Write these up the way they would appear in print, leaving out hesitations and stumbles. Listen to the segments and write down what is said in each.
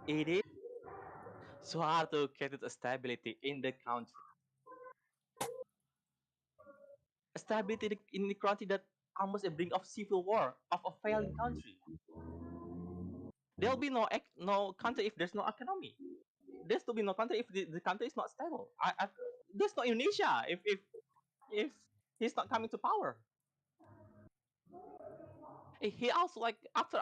It is. Soeharto created a stability in the country. A stability in the country that almost a brink of civil war of a failing country. There'll be no country if there's no economy. There's to be no country if the country is not stable. There's no Indonesia if he's not coming to power. He also like after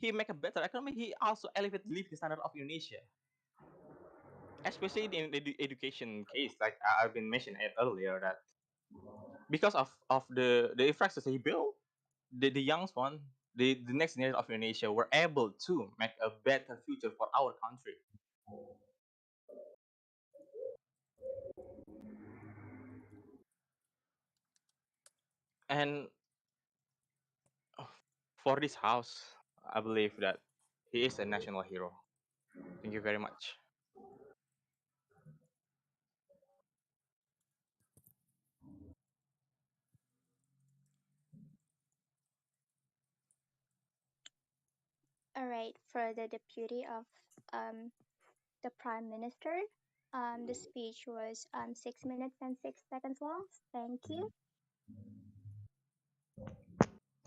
he make a better economy. He also elevate the living standard of Indonesia, especially in the education case. Like I've been mentioned it earlier that because of the infrastructure he built, the young one, the next generation of Indonesia were able to make a better future for our country. And for this house, I believe that he is a national hero. Thank you very much. All right, for the deputy of um, the prime minister, the speech was 6 minutes and 6 seconds long. Thank you.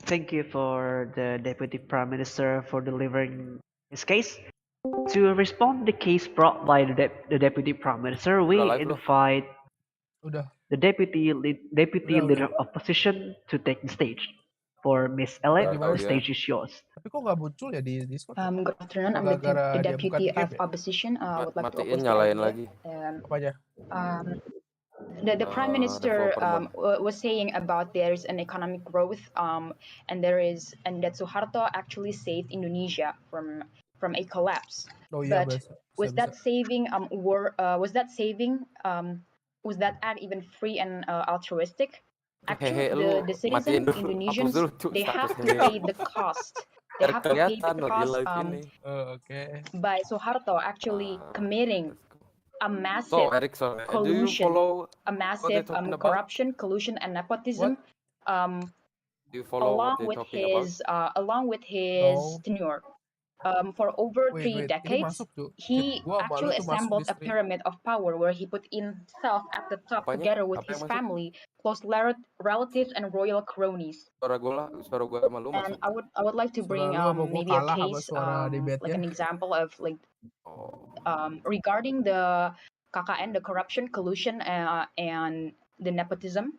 Thank you for the Deputy Prime Minister for delivering his case. To respond to the case brought by the Deputy Prime Minister, Udah we live loh. invite Udah, the Deputy udah. Leader of Opposition to take the stage. For Miss Elect, Udah tahu the dia. stage is yours. Tapi kok nggak muncul ya di Discord? Ya? Good afternoon. I'm Gara-gara the dia bukan deputy game of ya? opposition. Would like to Matiin oppose the nyalain idea. lagi. Apa aja? The prime minister Developer mode. was saying about there's an economic growth and that Soeharto actually saved Indonesia from a collapse. Oh iya, But bisa. was that saving was that act even free and altruistic? Actually, Hehe, the lu citizens, matiin dulu. Indonesians, Hapus dulu tuh they status have to hehe. pay the cost. They Biar have to pay kelihatan the loh di cost live ini. Oke. by Soeharto actually committing Let's go. a So massive Erickson, do you collusion, follow a what massive they're talking about? corruption, collusion, and nepotism, Do you follow what along they're with talking about? his No. tenure. For over Wait, 3 ini decades, masuk tuh. he Gua sama lu actually tuh masuk assembled di a stream. pyramid of power where he put himself at the top Apanya? together with Apa his yang masuk? family, close relatives, and royal cronies. Suara gua sama lu And masuk. I would like to bring Suara lu sama gua maybe a kalah sama case suara like debatnya. an example of like Oh. regarding the KKN, the corruption, collusion, and the nepotism.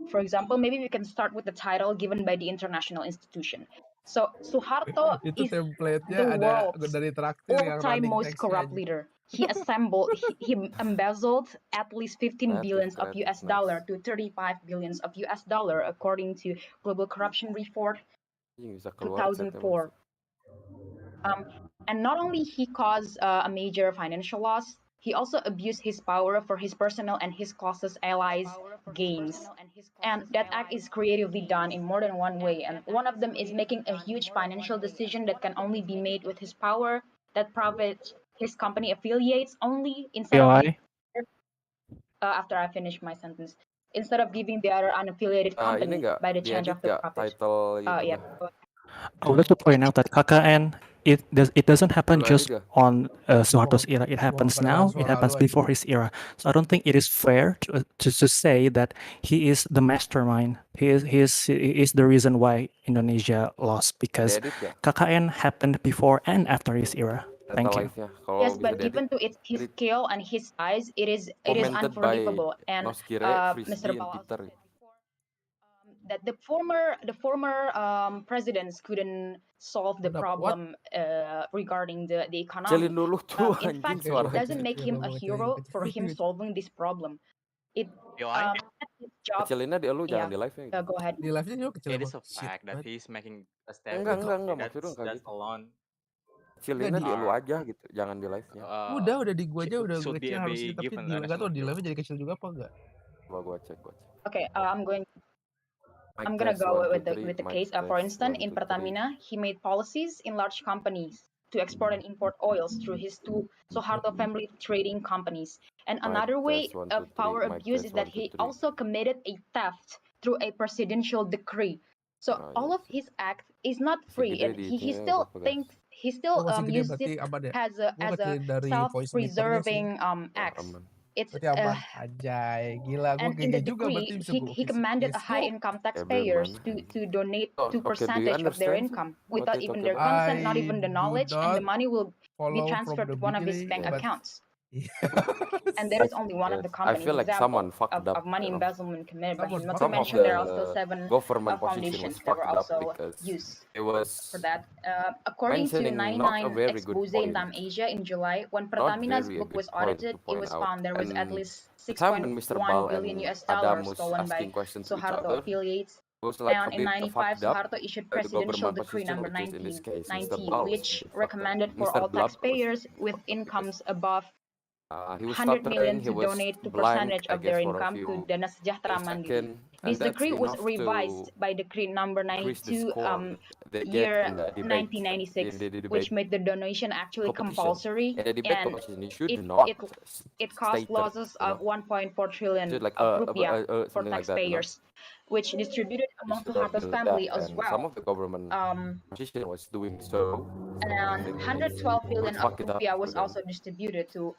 For example, maybe we can start with the title given by the international institution. So Soeharto Itu is template-nya the ada world's dari traktir yang all-time running most text-nya corrupt aja. leader. He embezzled at least 15 billions of US dollar to 35 billions of US dollar according to Global Corruption Report Bisa keluar chat 2004. And not only he caused a major financial loss, he also abused his power for his personal and his closest allies' gains. And that act is creatively done in more than one way. And one of them is making a huge financial decision that can only be made with his power that profits his company affiliates only instead of after I finish my sentence. Instead of giving the other unaffiliated company by the change of the profit. Title Yeah. I would like to point out that KKN it doesn't happen just on Soeharto's era. It happens now. It happens before his era. So I don't think it is fair to say that he is the mastermind. He is the reason why Indonesia lost because KKN happened before and after his era. Thank you. Yes, but given to his scale and his size, it is unforgivable. And Mr. Bala said before that the former presidents couldn't solve the problem regarding the economy. In fact, it doesn't make him a hero for him solving this problem. It his job. Kecilinnya di lu jangan di live nya. Go ahead. Di live-nya juga kecil. It is a fact that he's making a step. Enggak, maksudnya enggak that's gitu. alone. Kecilinnya di lu aja gitu, jangan di live-nya. Udah di gua aja udah should kecil harusnya, tapi enggak tahu di live jadi kecil juga apa enggak. Coba gua cek. Okay, I'm gonna go with the case. For instance, in Pertamina, he made policies in large companies to export and import oils through his two Soeharto family trading companies. And another way of power abuse is that he also committed a theft through a presidential decree. So Oh, all iya of sih. his act is not Si free, gede and he diitunya still berapa, guys? thinks he still masih gede uses berarti it aman ya. as Gue a kecil dari voice meternya sih. self-preserving Ya, acts. aman. It's Berarti aman. Anjay, gila. Gue and in the GG juga berarti decree bisa he, gue he oke commanded a case high tuh. income Kayak beli taxpayers mana? to donate Oh, 2 okay, do you percentage of their understand income what without they even talk their about? consent, not even the I do knowledge, and the not money will be follow transferred from the to one of his beginning, bank Yes. accounts. Yes. And there is only one of Yes. the I companies feel like someone example fucked up, of money you know. embezzlement committed by him. Someone Not to Some of mention there are the still 7 government position was foundations that were fucked up also because used it was for that. According to mentioning not a 99 very good expose in point. Time Asia in July, when Not Pertamina's very a book good was point audited, to it point was out. found there was at And least the time when Mr. 6.1 Bal billion and US Adam dollars was stolen by asking questions to each Soeharto other, affiliates. it was like a And in bit 95, fucked up Soeharto issued by the Presidential government Decree position, number which is in this case Mr. 1990, Bal was a which bit fucked up. recommended for Mr. all Blood was taxpayers fucked with up because incomes above he was 100 million stuttering, he to was donate 2 blank, percentage I of guess, their for a income to few Dana Sejahtera Mandiri. seconds, and This that's decree was enough revised to by decree number increase the 92 score they get year in the debate. 1996, In the debate which made the donation actually competition. compulsory, In the debate and competition, you should it not it it caused state losses you know, of 1.4 should trillion like of rupiah for something like that, you know. taxpayers, which distributed You among should not Suharto's do that, family as and some well. of the government position was doing so. And They 112 billion would of fuck it up rupiah was again. also distributed to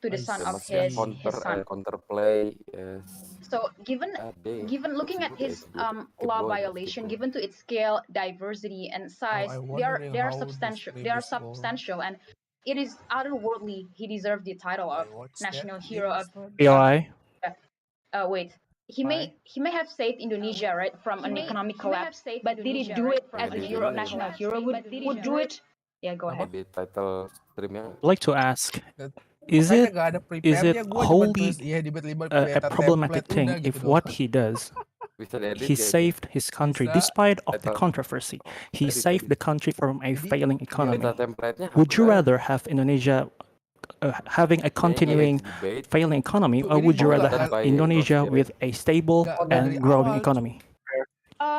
the I son They of must get see. his counter son. and counterplay. Yes. So given Damn. looking It's at good. his It's good. Keep law going. Keep violation, going. given to its scale, diversity, and Now size, I'm they are wondering they are how the substantial. They stream are is going. substantial, and it is otherworldly. He deserved the title I of watch that national hero clip, of. son. POI. Wait, Why? he may have saved Indonesia right from an economic collapse, but did he do it Yeah, as a di hero, sini national hero? Would do it? Yeah, go Apa? ahead. di title streamnya. I'd like to ask, is Makanya it gak ada is it prepare-nya, gue cuma tulis wholly iya di lima a beta problematic template udah thing gitu if doang. what he does, Bisa diedit he gak ini? saved his country Bisa. despite of the Title. controversy? Oh, He edit, saved edit. the country from a Jadi, failing iya, economy. Beta template-nya Would you apa ya? rather have Indonesia having a continuing debate. failing economy, or Ini would you gue rather nggak have by Indonesia Rosie, with a stable nggak dari and growing awal, economy?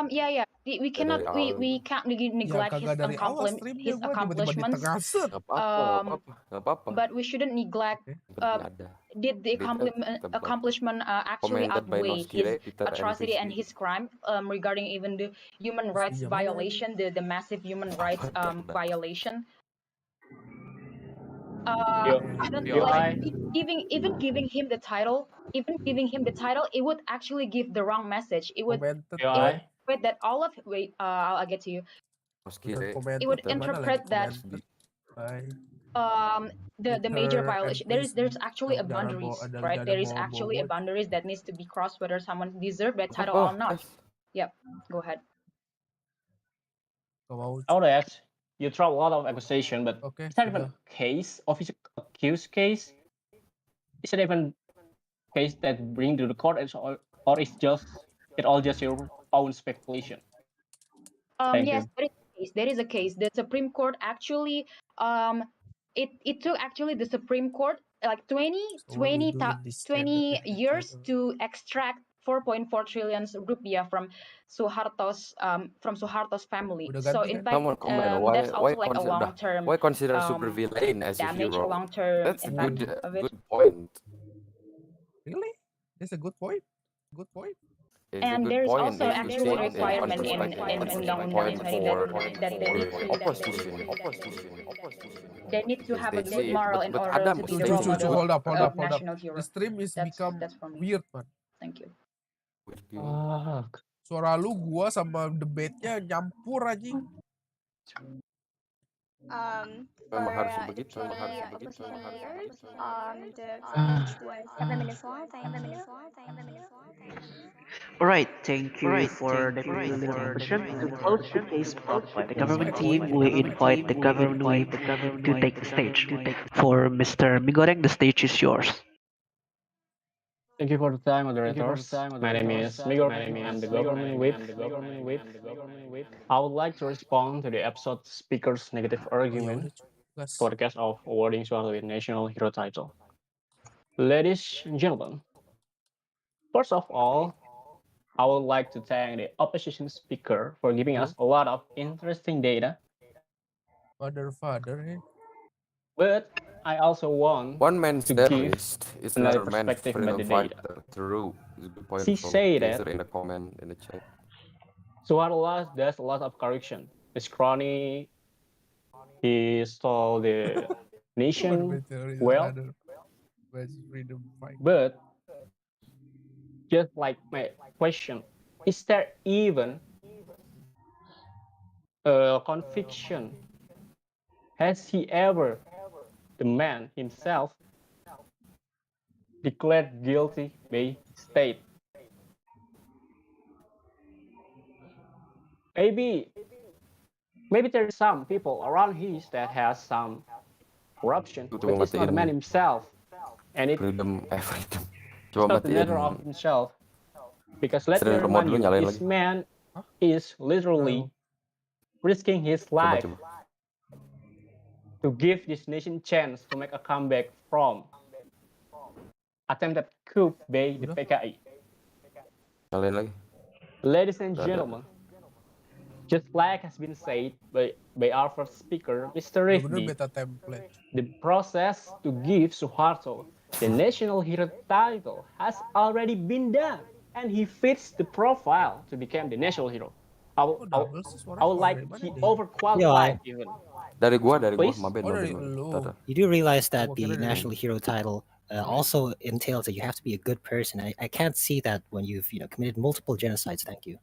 Yeah. We cannot dari awal. we can't ya neglect kagak dari awal streamnya, gue tiba-tiba di accomplishments. tengah set. Nggak apa-apa, nggak apa-apa. But we shouldn't neglect. Okay. Penting ada. Did the accomplishment actually Commented by outweigh Noskire, his Peter, and atrocity and Frisbee. his crime regarding even the human Terus rights di mana? violation, the massive human rights violation? Yo, I don't yo, like hi. giving him the title. Even giving him the title, it would actually give the wrong message. It would Commented. Yo, it would hi. wait that all of wait. I'll get to you. Noskire, It would Commented. Mana interpret lagi that commented? Bye. the major Peter and violation there's actually a boundaries, right? There is actually a boundaries that needs to be crossed whether someone deserves that title or not. Yep, go ahead. Gak mau. I want to ask, you throw a lot of accusation, but Oke, is that even sudah. case, official accused case? Is it even case that bring to the court, or is it all just your own speculation? Thank Yes, you. there is a case. The Supreme Court actually it took actually the Supreme Court like 20 years to extract 4.4 trillion rupiah from Soeharto's family. So in fact, that's also like a long-term why consider super villain as damage, a hero? long-term That's a impact good of it. point. Really? That's a good point. Good point. And there is also actually a a requirement in Undang-Undang 2020 that they need to have a good moral in order to be the role model Hold up. of national hero. The stream is become That's for me. weird, man. Thank you. Suara lu gua sama debate-nya nyampur anjing. Memang harus begitu. The speech was 7 minutes long. Alright, thank you for the question. To close the case brought by the government team, we invite the government wing to take the stage. For Mr. Migoreng, the stage is yours. Thank you for the time, moderators. My name is Migor. I'm the government whip. I would like to respond to the episode speaker's negative argument for the case of awarding Soeharto with National Hero title. Ladies and gentlemen, first of all, I would like to thank the opposition speaker for giving us a lot of interesting data. Father, But I also want one man's to terrorist is another another man's perspective by freedom the data. fighter. True. Is a good point. She say that in the comment in the chat. Soeharto does a lot of corruption. His crony, he stole the Human nation better is wealth, another best freedom fight. but just like my question, is there even a conviction? Has he ever, the man himself, declared guilty by state? Maybe there's some people around his that has some corruption, Itu but cuma it's not the man matiin himself, and freedom, freedom. it's Coba not the matiin matter of himself. Because let me stream remote remind dulu, you, nyalain this lagi. man Huh? is literally risking his Coba life coba. to give this nation chance to make a comeback from attempted coup by the Udah. PKI. Nyalain lagi. Ladies and Udah ada. gentlemen, just like has been said by our first speaker, Mr. Bener-bener Rifdi, beta template. the process to give Soeharto the national hero title has already been done, and he fits the profile to become the national hero. I Oh, double sih suara would like dari mana he deh? overqualified even. Dari gua, Please? mampir. Oh, dari lu. You do realize that Oh, the kira dari national hero title also entails that you have to be a good person. I can't see that when you've committed multiple genocides. Thank you.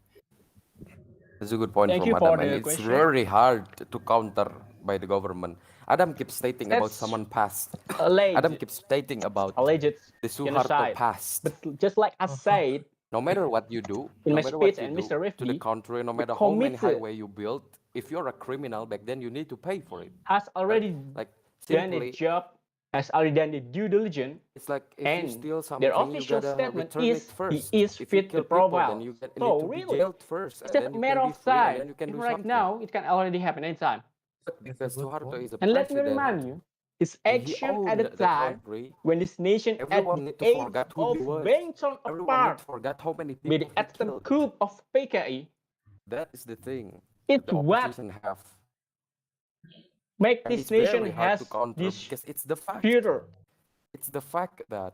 That's a good point Thank from you for Adam, and the it's question. very hard to counter by the government. Adam keeps stating about That's someone past. alleged, Adam keeps stating about alleged the Soeharto genocide. past. But just like I said No matter what you do, in no my matter what speech you and do Mr. to the Rifdi, country, no the matter how many committee highway you build, if you're a criminal back then, you need to pay for it. has already Like done the simply, job, has already done the due diligence, it's like if you and steal their something, you official gotta statement return it is first. he is If you fit kill the people, profile. then you need So to be really, jailed first, it's and just then a you matter can be of free, and time. then you can If do right something. now, it can already happen anytime. But because Soeharto is a And let me president, remind you, his and he action at owned the the time country, when this nation at everyone the need to age forget who of he was. being torn Everyone need apart to forget how many by people the he attempted killed. coup of PKI, That is the thing it's the what opposition have. make And this it's nation very hard has to counter this because it's the fact. future. It's the fact that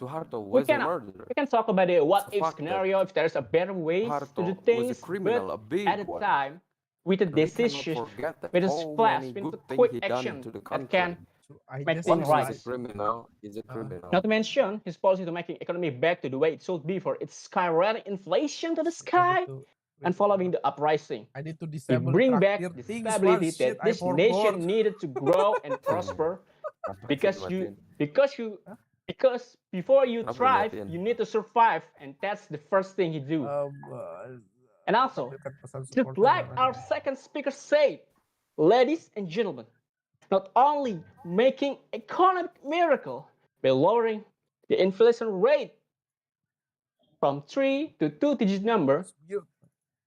Soeharto We was a can murderer. talk about the what It's a if fact that scenario if there's a better ways to do Soeharto was a things, criminal, but a big at the one. time with the And we cannot decision, forget that with a how splash, many with good a things quick he done action to the that country. can So I make just things Once right. he's a criminal, he's a criminal. Not to mention his policy to making economy back to the way it should be for its skyrocketing inflation to the I sky need to and following the uprising. I need to He disable bring back traktir the things stability once. that Shit, I this forgot. nation needed to grow and prosper because before you Kenapa thrive, dimatiin? you need to survive, and that's the first thing you do. And also, tampilkan pesan just supporter like yang our ada. second speaker said, ladies and gentlemen, not only making economic miracle by lowering the inflation rate from 3 to 2-digit number, It's weird.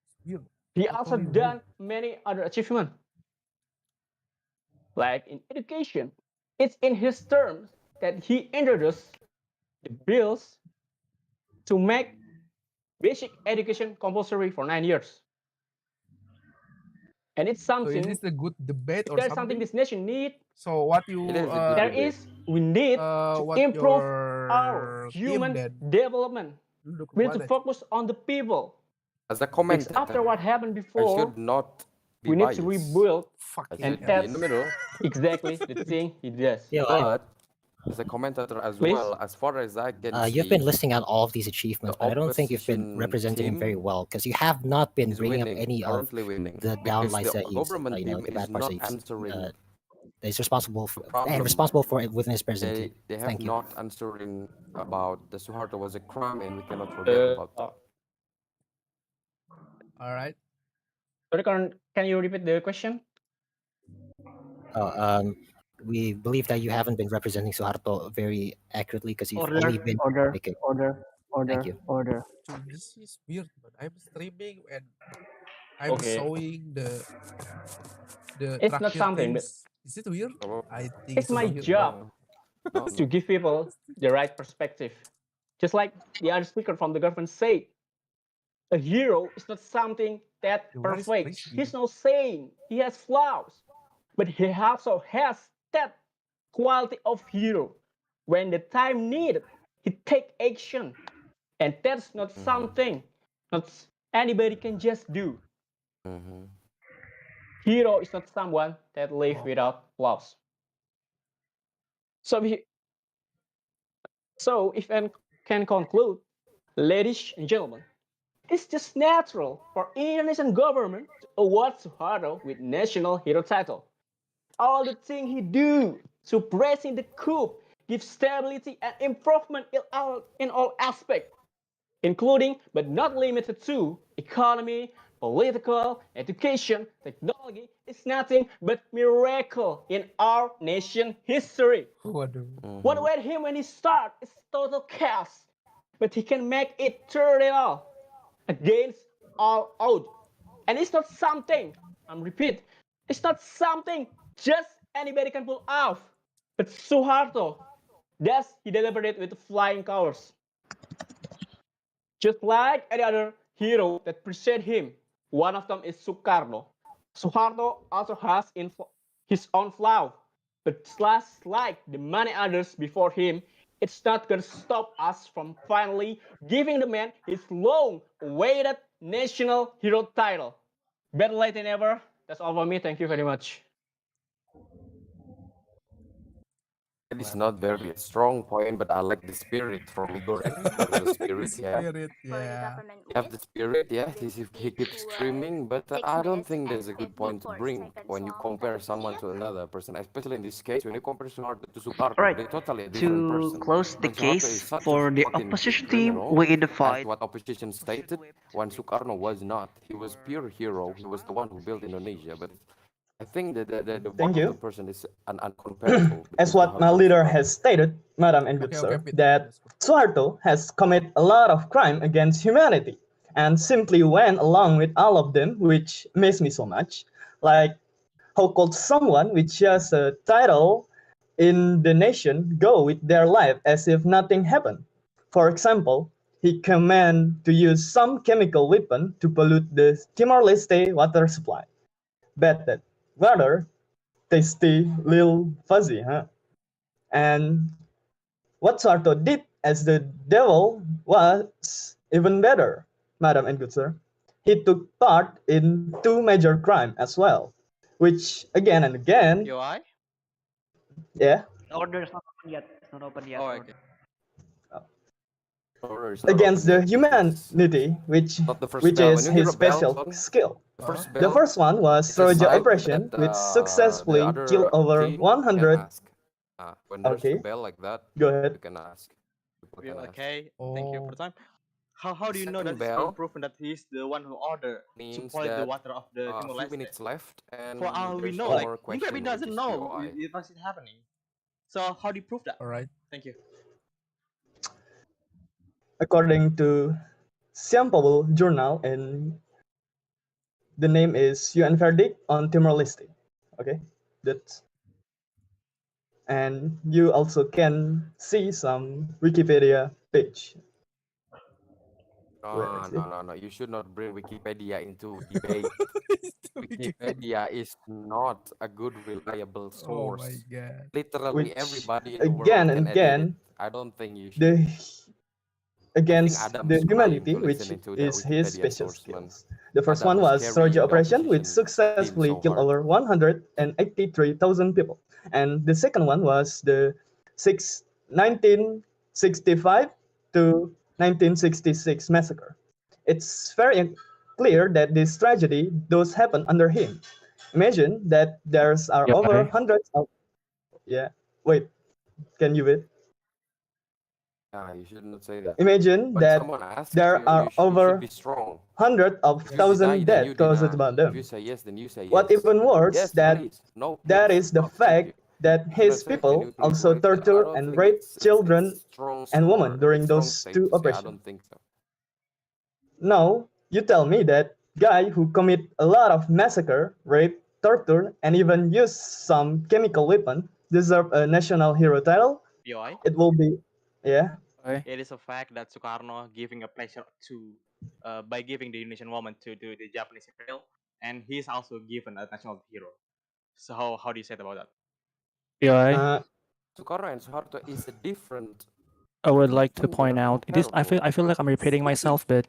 It's weird. he also Totally done weird. many other achievements. Like in education, it's in his terms that he introduced the bills to make basic education compulsory for 9 years. And it's So is something, this a good debate or there's something something? this nation need. So what you It is a good There debate. is, we need to what improve your our team human then? development. Duduk We need to kemana? focus on the people. As a Because commentator, after what happened I before, should not be we need biased. to rebuild, I Fucking and should be in that's the middle. exactly the thing he does. Yeah, But as a commentator as Please. well, as far as I can you've been see, listing out all of these achievements, but I don't think you've been opposition representing him very team well because you have not been is bringing up winning, any of currently winning, the because downlights the that you've, government team the is bad parts not that answering he's responsible for, the problem. responsible for it within his presidency. They have Thank you. not answering about the Soeharto was a crime, and we cannot forget about that. All right. Sorry, can you repeat the question? We believe that you haven't been representing Soeharto very accurately because you've only been making. Thank you. So this is weird, but I'm streaming and I'm Okay. showing the It's not traktir something, but things. Is it weird? Oh, I think it's my weird. job no, to give people the right perspective. Just like the other speaker from the government said, a hero is not something that Yeah, what is perfect. Frisbee? He's not saying he has flaws, but he also has that quality of hero. When the time needed, he take action, and that's not something, not anybody can just do. Mm-hmm. Hero is not someone that lives without flaws. So, if I can conclude, ladies and gentlemen, it's just natural for Indonesian government to award Soeharto with national hero title. All the things he do, suppressing the coup, gives stability and improvement in all aspects, including but not limited to economy, political, education, technology, is nothing but miracle in our nation history. Waduh. What about him when he start is total chaos, but he can make it turn it all against all odds. And it's not something, I'm repeat, it's not something just anybody can pull off. But Soeharto, thus he delivered it with flying colors. Just like any other hero that preceded him, one of them is Soekarno. Soeharto also has his own flaw, but just like the many others before him, it's not gonna stop us from finally giving the man his long-awaited national hero title. Better late than never. That's all for me. Thank you very much. It is not very a strong point, but I like the spirit from Igoreng. There is a spirit, yeah. Spirit, yeah. You have the spirit, yeah. He keeps screaming, but I don't think there's a good point to bring when you compare someone to another person, especially in this case when you compare Soeharto to Soekarno. Right. They're totally a different To person. close the When Soeharto is case such for a the fucking big opposition team, criminal, we in the as fight. what opposition stated, when Soekarno was not. He was pure hero. He was the one who built Indonesia, but I think that the Thank one of the you. person is uncomparable As between what my Soeharto and leader Soekarno. has stated, Madam and good Okay, sir, Pete. that That's good. Soeharto has committed a lot of crime against humanity and simply went along with all of them, which amazed me so much. Like, how could someone with just a title in the nation go with their life as if nothing happened? For example, he commanded to use some chemical weapon to pollute the Timor-Leste water supply. Bet that water tasty, little fuzzy, huh? And what Soeharto did as the devil was even better, Madam and good sir. He took part in two major crimes as well, which again and again, POI? yeah, Order is not open yet. It's not open yet. Oh, Order. okay. Or it's not against open the yet. This humanity, not the first which bell. When is you hear his a bell, special Son, skill. the first The bell, first one was it's a Troja sign Operation, that which the successfully killed other over team can 100. ask. When there's a Okay, bell like that, go you ahead. can ask. People can ask. Okay, thank you for the Oh, time. How do you know that Second it's been bell proven that he's the one who ordered to means pollute the that water of the a few Timor-Leste? minutes left For and all we there's know, no like more Minggu question, which doesn't is know POI. what is happening. So how do you prove that? all right. Thank you. According to Siampable Journal, and the name is UN Verdict on Timor-Leste. Okay, that's and you also can see some Wikipedia page. Where is it? No. You should not bring Wikipedia into debate. Wikipedia. Wikipedia is not a good, reliable Oh my source. god. Literally Which everybody in the world again and can edit it. again I don't think you should. the I think against Adam the is crying humanity, to which listening to that is his Wikipedia special source, man. skills. The first Adam one is was carrying Soja the Operation, which opposition team successfully so killed hard. over 183,000 people. And the second one was the 1965 to 1966 massacre. It's very clear that this tragedy does happen under him. Imagine that there's are Yeah. over hundreds of wait, can you wait? You should not say that. Imagine When that someone asks you, there are you should be over strong. hundred of If you deny, thousand then you deaths caused deny. by If them. you say yes, then you say What yes. even worse, Yes, that please. No, that please. is the No, thank you. fact that You cannot his say, can you people please also wait? I torture don't and think rape children it's strong and women a during strong those state two to say. I operations. don't think so. Now, you tell me that guy who commit a lot of massacre, rape, torture, and even use some chemical weapon deserve a national hero title? POI? It will be, yeah. It is a fact that Soekarno giving a pleasure to by giving the Indonesian woman to the Japanese imperial, and he's also given a national hero. So how do you say about that? Yeah. Soekarno and Soeharto is a different I would like to person. point They're out this. I feel comparable. like I'm repeating myself, but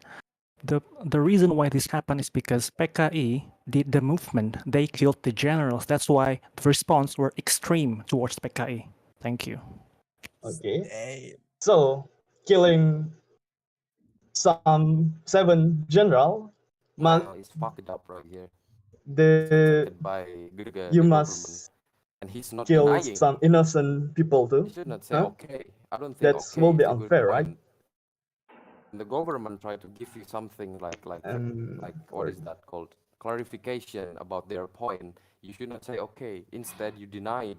The reason why this happened is because PKI did the movement. They killed the generals. That's why the response were extreme towards PKI. Thank you. Okay. Damn. So killing some 7 general, Now it's fucked up right here. It's the protected by you the government, must and he's not kill denying. some innocent people He too, should not say huh? okay. I don't think That okay will be is a good unfair, right? point. When the government try to give you something like what is that called, clarification about their point, you should not say okay. Instead, you deny it.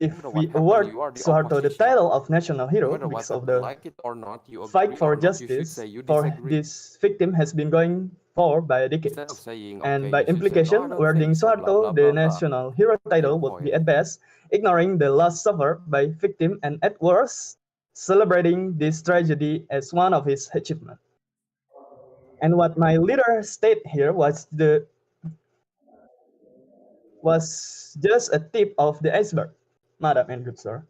No matter If what we happened, award you are the Soeharto the opposition. title of national No hero matter what because of happened, the like it or not, you fight agree for or not, you should say justice you for disagree. this victim has been going for by Instead of decades. saying And okay, by you should say no, I implication, don't think awarding so. Blah blah Soeharto the blah blah. national hero Your title would be point. at best ignoring the loss suffered by victim and at worst celebrating this tragedy as one of his achievements. And what my leader stated here was just a tip of the iceberg, Madam and good sir.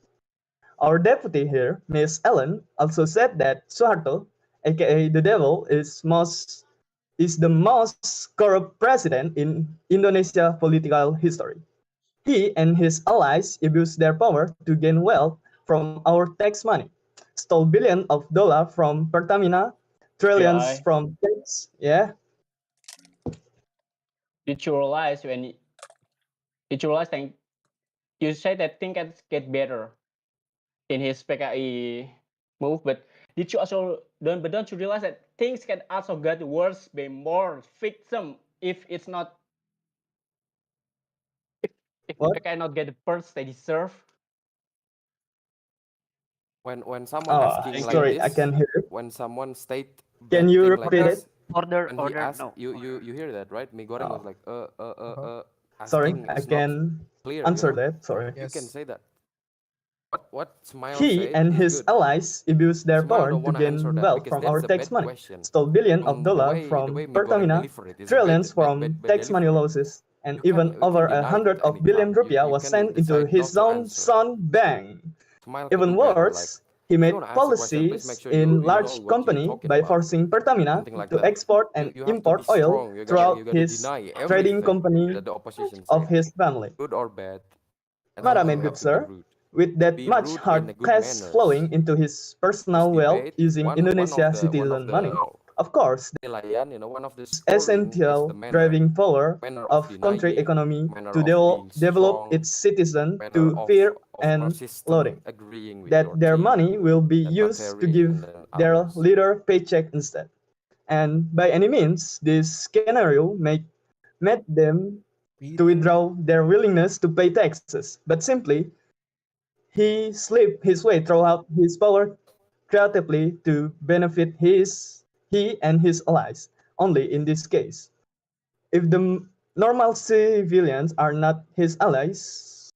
Our deputy here, Miss Ellen, also said that Soeharto, aka the devil, is the most corrupt president in Indonesia political history. He and his allies abused their power to gain wealth from our tax money, stole billions of dollars from Pertamina, Yeah, trillions from tax. Yeah, did you realize that you said that things can get better in his PKI move, but did you also don't you realize that things can also get worse by more victim if it's not if the what? PKI not get the perks they deserve? When someone asking Thank like you. Sorry, I this, can hear it. when someone state Can bad you thing like repeat Order, it? this, order, when he order. asked No. you hear that right? Mi Goreng was Oh, like Uh-huh. sorry, asking I is not can clear, you answer know. that. Sorry. You can Yes. say that. What Smile He said and is his good. allies abused their Smile power don't to want to answer gain that wealth because from our that's a tax bad money, question. stole billions of From the dollars way from Mi Goreng Pertamina, deliver it is a trillions bad from tax money delivery. losses, and even You can over a deny it hundred at any of billion time. rupiah You was can sent into decide not his to own answer. son bank. Smile can Even do better. Like worse, he if you made want to ask a question, please make policies sure in you know large what you're company talking by about. forcing Pertamina Something like to that. export and You have to be import oil strong. throughout You gotta his deny trading everything company that the opposition of said, his family. good or bad. And Madam sometimes and you good have to be sir, rude. with that Be much rude in hard a good cash manners. flowing into his This personal wealth debate, using Indonesia one of citizen money, the of course, nilaian, one of the this scoring is the essential driving power manner of of country denying, economy manner to of being develop strong, its citizen manner to fear of and persistent loading, agreeing with that your their team, money will be and used to Materi and give then their others. leader paycheck instead. And by any means, this scenario made them to Peter. withdraw their willingness to pay taxes, but simply he slipped his way throughout his power creatively to benefit he and his allies. Only in this case, if the normal civilians are not his allies,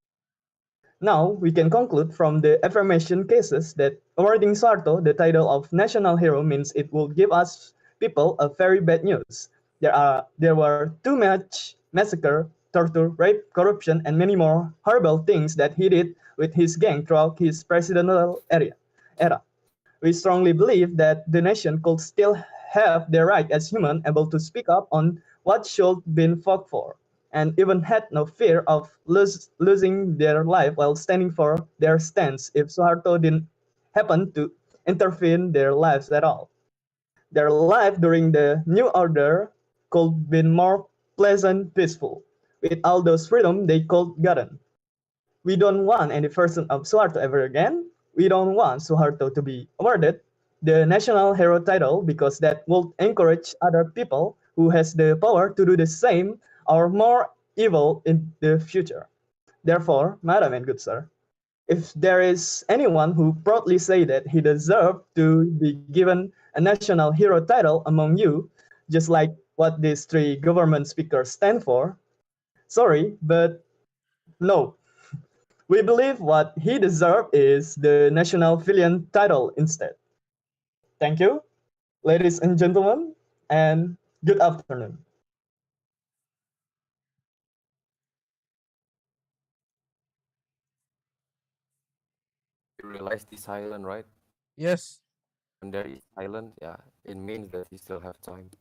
now we can conclude from the affirmation cases that awarding Soeharto the title of national hero means it will give us people a very bad news. There were too much massacre, torture, rape, corruption, and many more horrible things that he did with his gang throughout his era. We strongly believe that the nation could still have their right as human able to speak up on what should be fought for, and even had no fear of losing their life while standing for their stance if Soeharto didn't happen to intervene their lives at all. Their life during the New Order could be more pleasant, peaceful, with all those freedom they could gotten. We don't want any version of Soeharto ever again. We don't want Soeharto to be awarded the national hero title because that would encourage other people who has the power to do the same or more evil in the future. Therefore, Madam and good sir, if there is anyone who proudly say that he deserved to be given a national hero title among you, just like what these three government speakers stand for, sorry, but no, we believe what he deserves is the national villain title instead. Thank you, ladies and gentlemen, and good afternoon. You realize this silent, right? Yes. When there is silence, yeah, it means that you still have time.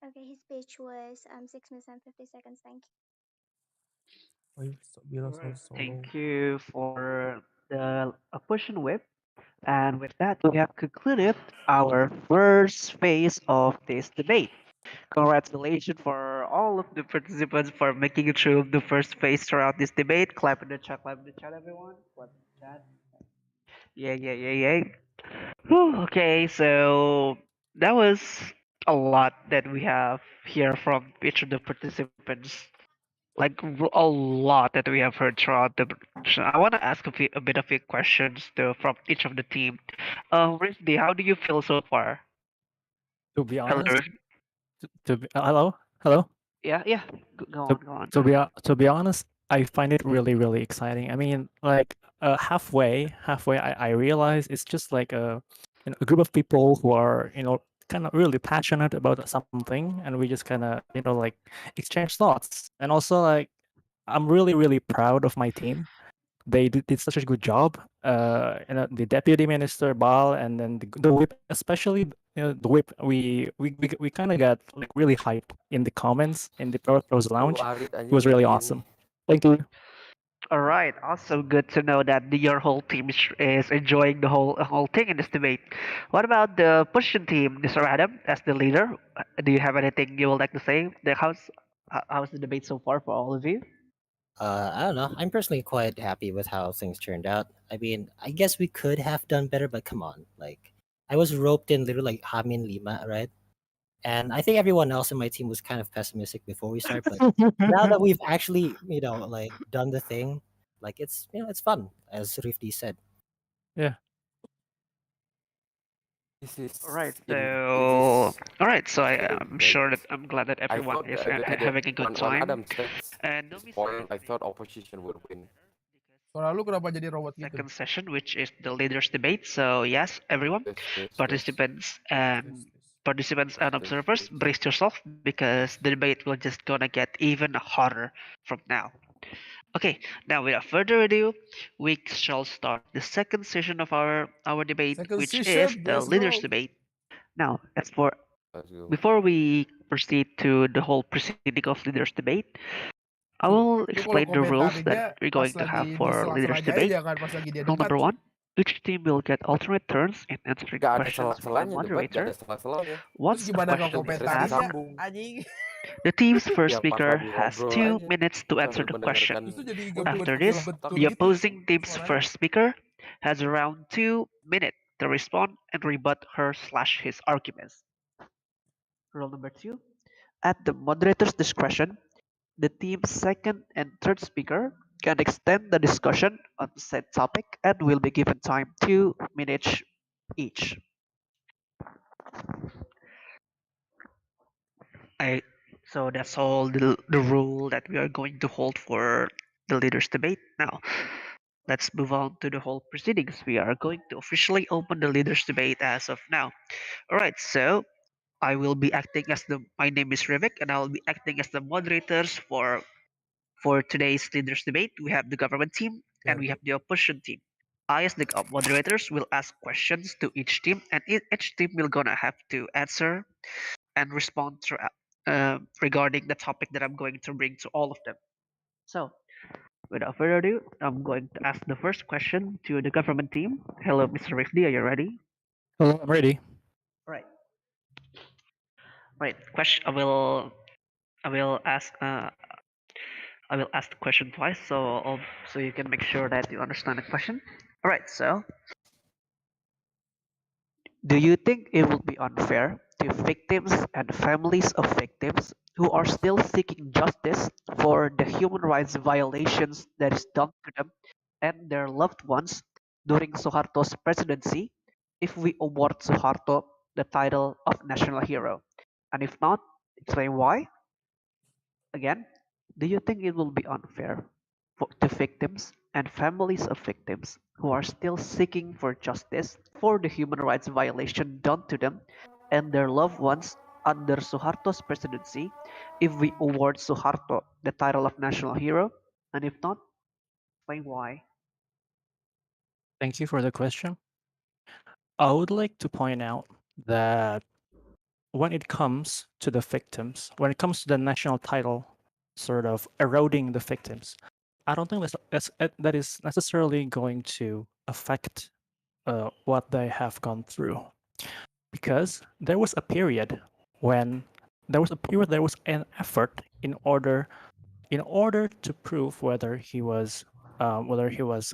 Okay, his speech was 6 minutes and 50 seconds. Thank you. All right. Thank you for the push and whip. And with that, we have concluded our first phase of this debate. Congratulations for all of the participants for making it through the first phase throughout this debate. Clap in the chat, everyone. Clap in the chat. Yeah, yeah, yeah, yeah. Whew, okay, so that was a lot that we have here from each of the participants. Like a lot that we have heard throughout the. So I want to ask a bit of a questions from each of the team. Rizdi, how do you feel so far? To be Hello. honest, hello, hello. Yeah, yeah. Go To on, go on. to be honest, I find it really really exciting. I mean, like halfway, I realize it's just like a group of people who are kind of really passionate about something, and we just kind of like exchange thoughts. And also like I'm really really proud of my team. They did such a good job. The deputy minister Bal, and then the whip, especially the whip. We kind of got like really hyped in the comments in the pros Lu lounge. Arit It anjing was really kayak gini. awesome. Thank you. All right. Also, good to know that your whole team is enjoying the whole thing in this debate. What about the position team, Mr. Adam, as the leader? Do you have anything you would like to say? How's the debate so far for all of you? I don't know. I'm personally quite happy with how things turned out. I mean, I guess we could have done better, but come on. Like, I was roped in literally like Hamin Lima, right? And I think everyone else in my team was kind of pessimistic before we start, but now that we've actually, like done the thing, like it's fun, as Rifty said. Yeah. This is All right. in this is All right. So very I'm great. sure that I'm glad that I everyone thought is again having a good when time. Adam said And no his Mr. point, I Rifty, thought opposition would win. Suara lu kenapa jadi robot gitu? second session, which is the leaders debate. So yes, everyone, This. participants and observers, brace yourself because the debate will just gonna get even harder from now. Okay, now without further ado, we shall start the second session of our debate, Second which is session, the let's leaders go. debate. Now, as for Let's go. before we proceed to the whole proceeding of leaders debate, I Lu, will lu kalau explain the rules that komentarinnya we're pas going to have lagi di for leaders sela-selanya debate. aja, jangan pas lagi dia Rule debat. number one, each team will get alternate turns in answering Gak ada questions from the salah-salahnya debat, gak moderator. ada salah-salahnya. Terus Once a gimana kau question is Terus asked, komentarinnya, disambung. anjing? the team's first Ya pas speaker lagi has ngobrol 2 aja minutes to answer sambil the question. mendengarkan Itu jadi After this, bentur-bentur the gitu opposing team's suaranya. first speaker has around 2 minutes to respond and rebut her/his arguments. Rule number two, at the moderator's discretion, the team's second and third speaker can extend the discussion on said topic and will be given time 2 minutes each. So that's all the rule that we are going to hold for the leaders debate. Now, let's move on to the whole proceedings. We are going to officially open the leaders debate as of now. All right, so I will be acting as my name is Rivik and I will be acting as the moderators for today's leaders debate. We have the government team and we have the opposition team. I, as the moderators, will ask questions to each team, and each team will gonna have to answer and respond to, regarding the topic that I'm going to bring to all of them. So, without further ado, I'm going to ask the first question to the government team. Hello, Mr. Rifdi, are you ready? Hello, I'm ready. Right. Right. Question. I will ask. I will ask the question twice, so you can make sure that you understand the question. All right. So, do you think it would be unfair to victims and families of victims who are still seeking justice for the human rights violations that is done to them and their loved ones during Soeharto's presidency if we award Soeharto the title of national hero? And if not, explain why. Again, do you think it will be unfair to victims and families of victims who are still seeking for justice for the human rights violation done to them and their loved ones under Suharto's presidency if we award Suharto the title of national hero? And if not, explain why. Thank you for the question. I would like to point out that when it comes to the victims, when it comes to the national title sort of eroding the victims, I don't think that is necessarily going to affect what they have gone through, because there was a period when there was an effort in order to prove whether he was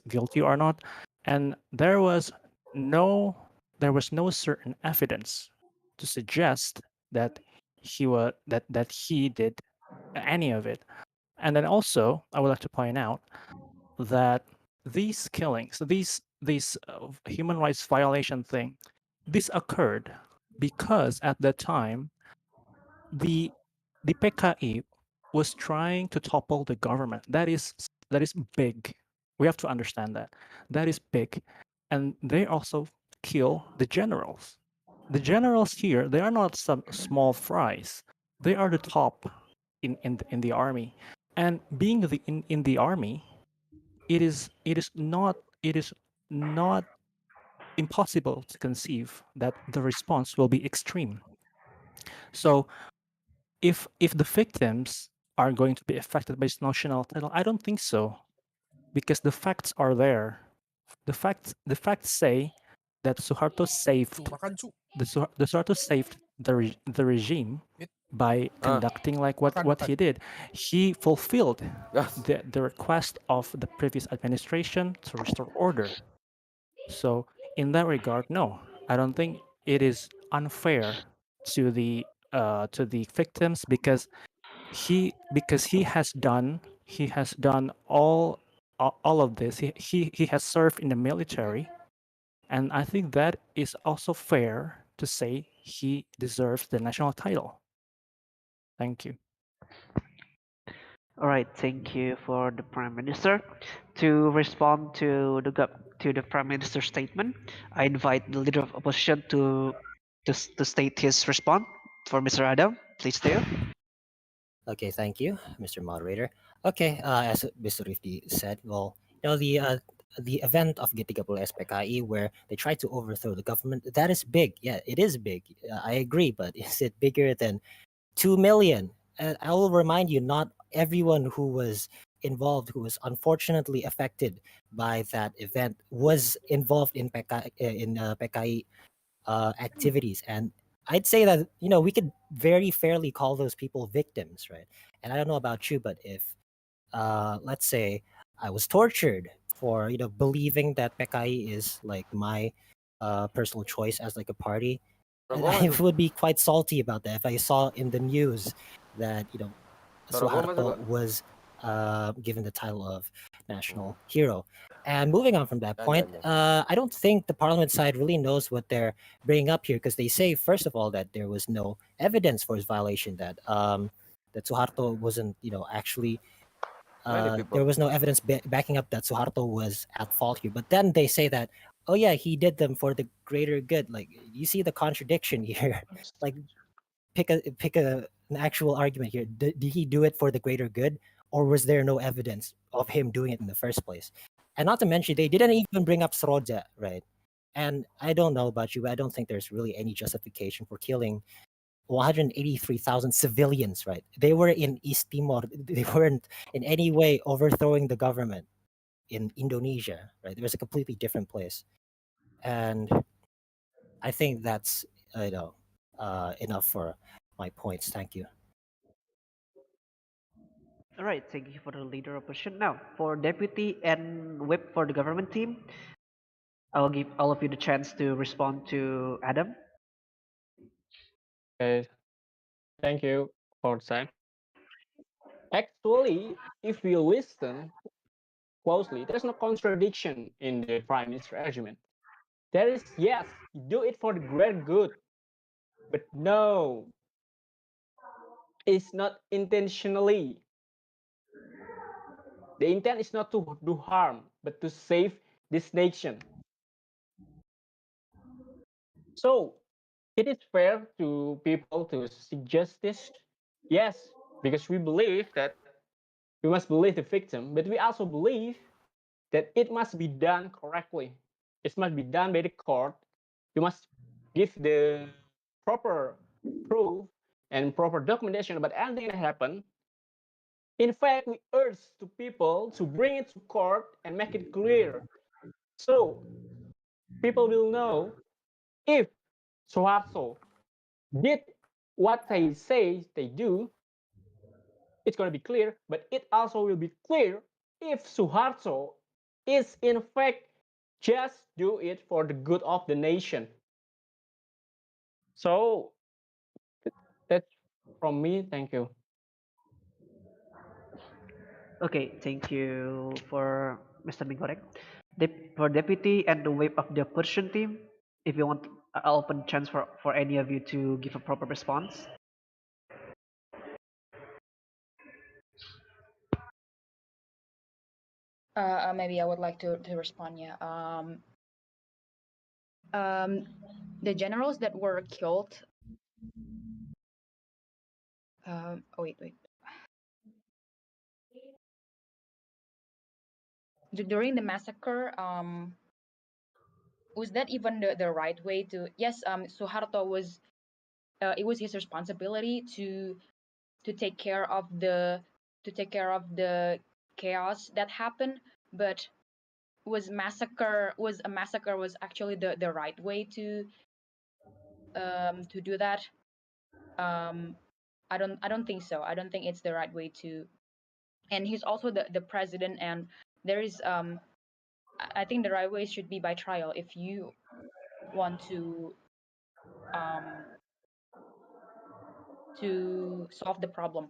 guilty or not, and there was no certain evidence to suggest that he did any of it. And then also, I would like to point out that these killings, these human rights violation thing, this occurred because at that time the PKI was trying to topple the government. That is big. We have to understand that. That is big. And they also kill the generals. The generals here, they are not some small fries. They are the top in the army. And being in the army, it is not impossible to conceive that the response will be extreme. So if the victims are going to be affected by this national title, I don't think so, because the facts are there. The facts say that Suharto saved the Suharto saved the regime by conducting like what he did. He fulfilled the request of the previous administration to restore order. So in that regard, no, I don't think it is unfair to the victims, because he has done all of this. He has served in the military, and I think that is also fair to say he deserves the national title. Thank you. All right, thank you for the Prime Minister. To respond to the Prime Minister's statement, I invite the Leader of Opposition to state his response. For Mr. Adam, please do. Okay, thank you, Mr. Moderator. Okay, as Mr. Rifty said, well, the event of Gitigapul SPKI where they tried to overthrow the government, that is big. Yeah, it is big. I agree, but is it bigger than 2 million? And I will remind you, not everyone who was involved, who was unfortunately affected by that event, was involved in PKI activities. And I'd say that we could very fairly call those people victims, right? And I don't know about you, but if let's say I was tortured for believing that PKI is like my personal choice as like a party, and I would be quite salty about that if I saw in the news that Soeharto was given the title of national hero. And moving on from that point, I don't think the parliament side really knows what they're bringing up here, because they say, first of all, that there was no evidence for his violation, that Suharto wasn't, actually, there was no evidence backing up that Suharto was at fault here. But then they say that, oh yeah, he did them for the greater good. Like, you see the contradiction here. Like, pick an actual argument here. Did he do it for the greater good, or was there no evidence of him doing it in the first place? And not to mention, they didn't even bring up Sroja, right? And I don't know about you, but I don't think there's really any justification for killing 183,000 civilians, right? They were in East Timor. They weren't in any way overthrowing the government in Indonesia, right? It was a completely different place. And I think that's, enough for my points. Thank you. All right, thank you for the Leader of Opposition. Now, for Deputy and Whip for the government team, I will give all of you the chance to respond to Adam. Okay, thank you for the time. Actually, if we listen closely, there's no contradiction in the Prime Minister argument. There is, yes, do it for the greater good, but no, it's not intentionally. The intent is not to do harm, but to save this nation. So it is fair to people to suggest this. Yes, because we believe that we must believe the victim, but we also believe that it must be done correctly. It must be done by the court. You must give the proper proof, and proper documentation about anything that happened. In fact, we urge to people to bring it to court and make it clear, so people will know if Soeharto did what they say they do. It's going to be clear, but it also will be clear if Soeharto is in fact just do it for the good of the nation. So that's from me. Thank you. Okay, thank you for Mr. Mingorek. For deputy and the wave of the Persian team, if you want, I'll open chance for any of you to give a proper response. Maybe I would like to respond. Yeah. The generals that were killed. Oh wait. During the massacre, was that even the right way to? Yes. Soeharto was. It was his responsibility to take care of the chaos that happened, but was a massacre was actually the right way to do that. I don't think so. I don't think it's the right way to. And he's also the president, and there is I think the right way should be by trial if you want to solve the problem.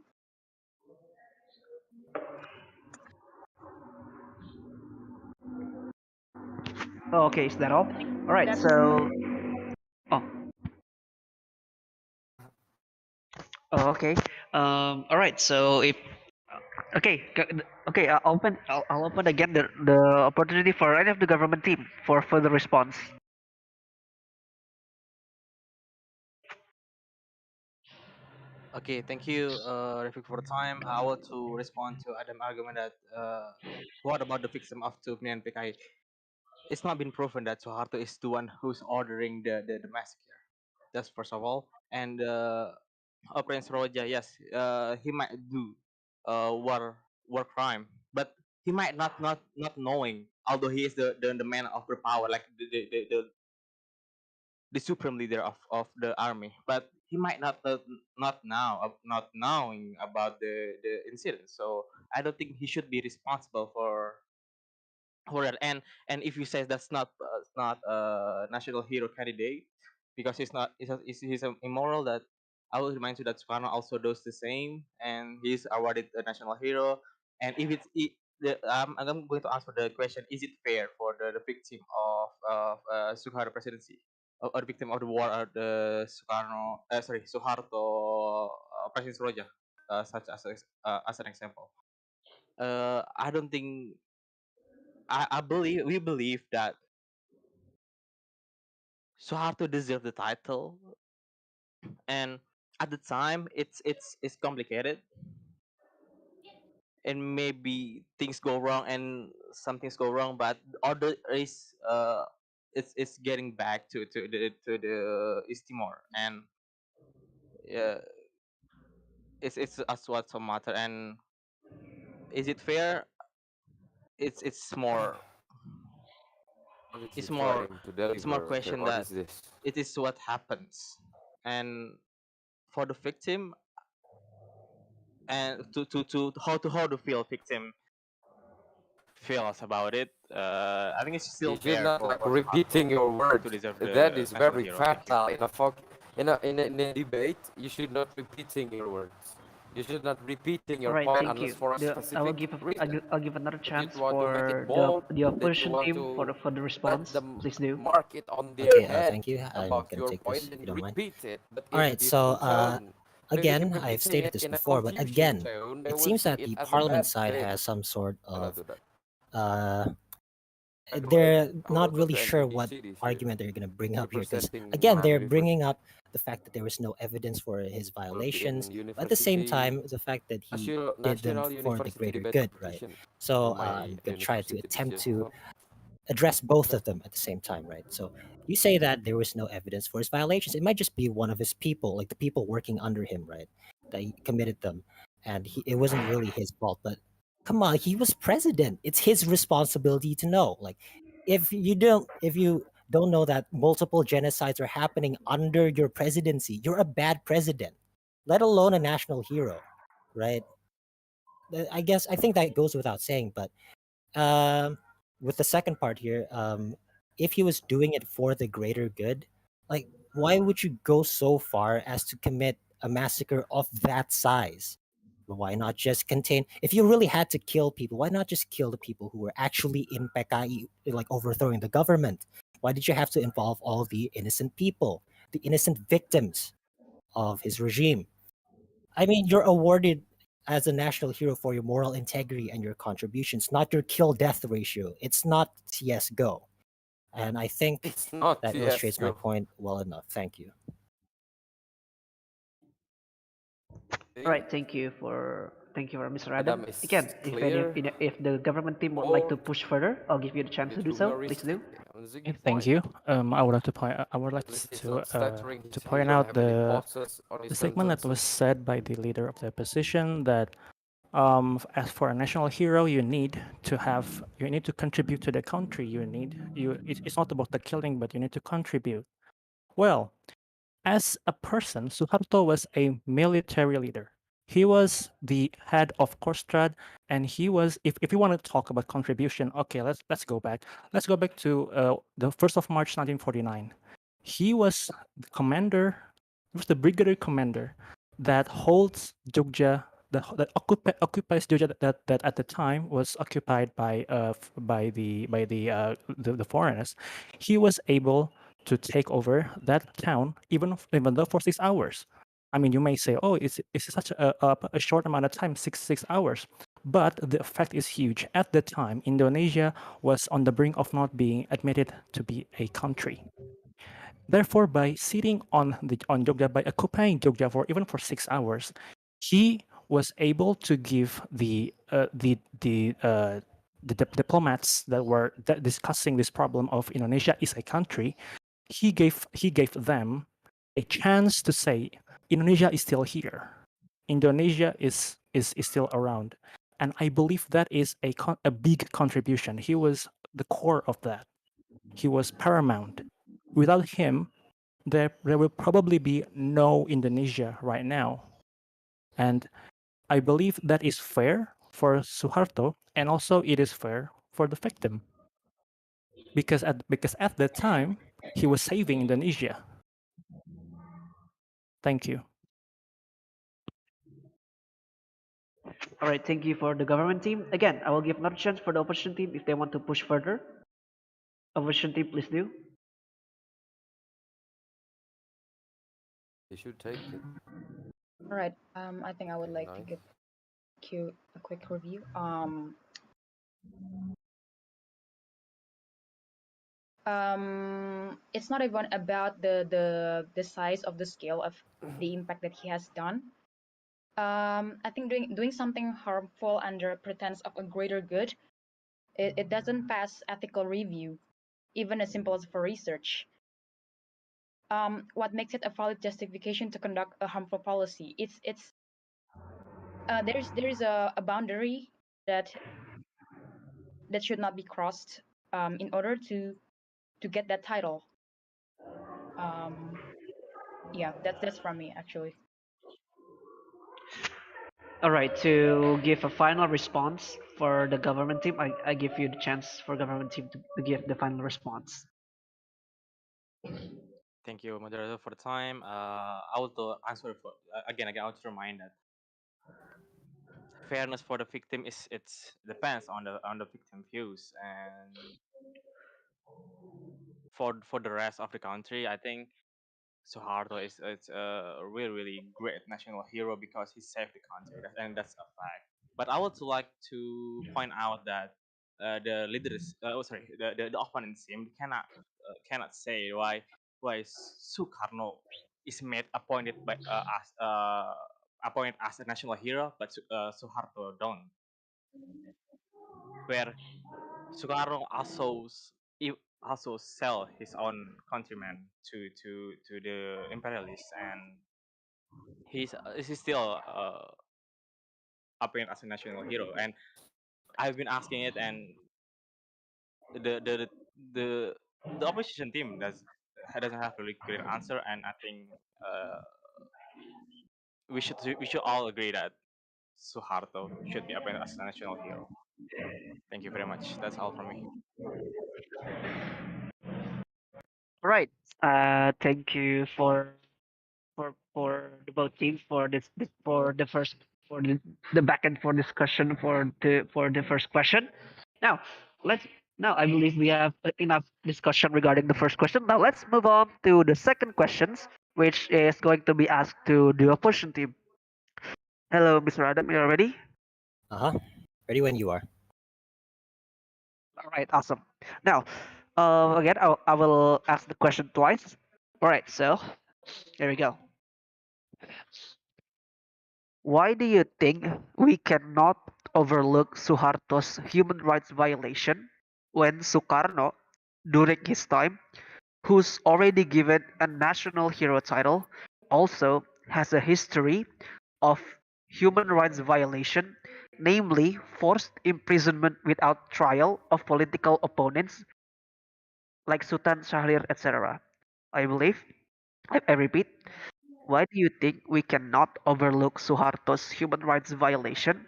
Oh, okay, is that all? All right, That's so oh, okay. All right, so if okay, okay, I'll open again the opportunity for any of the government team for further response. Okay, thank you, Rafik, for the time. I want to respond to Adam argument that what about the victim of Tugnian PKI? It's not been proven that Soeharto is the one who's ordering the massacre. That's first of all. And Prince Roja, yes, he might do war crime, but he might not knowing, although he is the man of the power, like the supreme leader of the army, but he might not knowing about the incident. So I don't think he should be responsible for that. And if you say that's not a national hero candidate because he's not he's immoral, that I will remind you that Sukarno also does the same, and he's awarded a national hero. And if I'm going to answer the question: is it fair for the victim of Sukarno presidency, or the victim of the war, or the Suharto President Roja, such as an example? I don't think I believe we believe that Soeharto deserved the title, and at the time it's complicated, and maybe things go wrong and some things go wrong, but order is it's getting back to the East Timor, and uh, it's as what's a matter. And is it fair? It's more What is he it's more trying to it's more deliver here? question What that is this? it is what happens. And for the victim, and to how to feel victim feels about it, I think it's still You should fair not for like Soeharto repeating your to words. deserve That the is national very hero. Thank you. fatal in a debate. You should not repeating your words. You should not repeating All your right, point thank unless you. for a I will specific give reason. I'll give another If you chance want to make it for bold, the that you opposition want team to for the put response. the Please do. mark it on their Okay, head thank you. I'm about gonna your take this point, if then you don't mind. repeat it, but All in a right, so different tone. But if you again, I've repeating stated it this in a before, but confusion again, tone, they it will seems see that it the as a parliament bad side thing. has some sort Gonna of do that. uh, By the way, they're not really welcome to sure NPD what cities here, argument they're going to bring up here because representing again they're Miami University. bringing up the fact that there was no evidence for his Work violations, in but at the same university, time the fact that he did them national for the university greater debate good, right? competition So for my I'm going to try to university this attempt year. to address both of them at the same time, right? So you say that there was no evidence for his violations. It might just be one of his people, like the people working under him, right? That he committed them, and it wasn't really his fault. But come on, he was president. It's his responsibility to know. Like, if you don't know that multiple genocides are happening under your presidency, you're a bad president, let alone a national hero, right? I think that goes without saying, but um, with the second part here, if he was doing it for the greater good, like why would you go so far as to commit a massacre of that size? Why not just contain? If you really had to kill people, why not just kill the people who were actually in PKI, like overthrowing the government? Why did you have to involve all the innocent people, the innocent victims of his regime? I mean, you're awarded as a national hero for your moral integrity and your contributions, not your kill death ratio. It's not CSGO. And I think It's not that illustrates my fiasco. point well enough. Thank you. All See, right, thank you for Mr. Adam. Adam is Again, clear, if the government team would like to bold, push further, I'll give you the a chance to bit do so. Please do. humoristic on Ziggy Thank point. you. I would like to point. I would like At least he's not stuttering. to He point don't out have any pauses on the his statement that was sentences. said by the leader of the opposition that as for a national hero, you need to contribute to the country. It's not about the killing, but you need to contribute. Well, as a person, Suharto was a military leader. He was the head of Kostrad, and he was. If you want to talk about contribution, okay, let's go back. Let's go back to the 1st of March, 1949. He was the commander. He was the brigadier commander that holds Jogja, occupies Jogja that at the time was occupied by the foreigners. He was able to take over that town, even though for 6 hours. I mean, you may say, "Oh, it's such a short amount of time, six hours," but the effect is huge. At the time, Indonesia was on the brink of not being admitted to be a country. Therefore, by sitting on Jogja, by occupying Jogja for 6 hours, he was able to give the diplomats that were discussing this problem of Indonesia is a country. He gave them a chance to say Indonesia is still here. Indonesia is still around, and I believe that is a big contribution. He was the core of that. He was paramount. Without him, there will probably be no Indonesia right now. And I believe that is fair for Suharto, and also it is fair for the victim. Because at that time, he was saving Indonesia. Thank you. All right, thank you for the government team. Again, I will give another chance for the opposition team if they want to push further. Opposition team, please do. He should take it. All right. I think I would like to Nice. give a quick review. It's not even about the size of the scale of the impact that he has done. I think doing something harmful under pretense of a greater good, it doesn't pass ethical review, even as simple as for research. What makes it a valid justification to conduct a harmful policy? It's there's a boundary that should not be crossed in order to get that title. Yeah, that's from me actually. All right, to give a final response for the government team, I give you the chance for government team to give the final response. Thank you, moderator, for the time. I want to answer for again. I want to remind that fairness for the victim is it's depends on the victim views, and for the rest of the country, I think Soeharto is it's a really great national hero because he saved the country, and that's a fact. But I would like to point out that the leaders, the opponent team cannot say why Sukarno is made appointed by as appointed as a national hero, but Soeharto don't. Where Soekarno also he also sell his own countrymen to the imperialists, and he's still appearing as a national hero. And I've been asking it, and the the the the opposition team doesn't have a really clear answer. And I think uh, we should all agree that Suharto should be appointed as a national hero. Thank you very much. That's all from me. Right. Thank you for the both teams for for the first for the back and forth discussion for the first question. Now let's now I believe we have enough discussion regarding the first question. Now let's move on to the second questions, which is going to be asked to the opposition team. Hello, Mr. Adam, you are ready? Ready when you are. All right, awesome. Now, again, I will ask the question twice. All right, so here we go. Why do you think we cannot overlook Suharto's human rights violation when Sukarno, during his time, who's already given a national hero title, also has a history of human rights violation, namely forced imprisonment without trial of political opponents like Sultan Syahrir, etc.? I believe, I repeat, why do you think we cannot overlook Suharto's human rights violation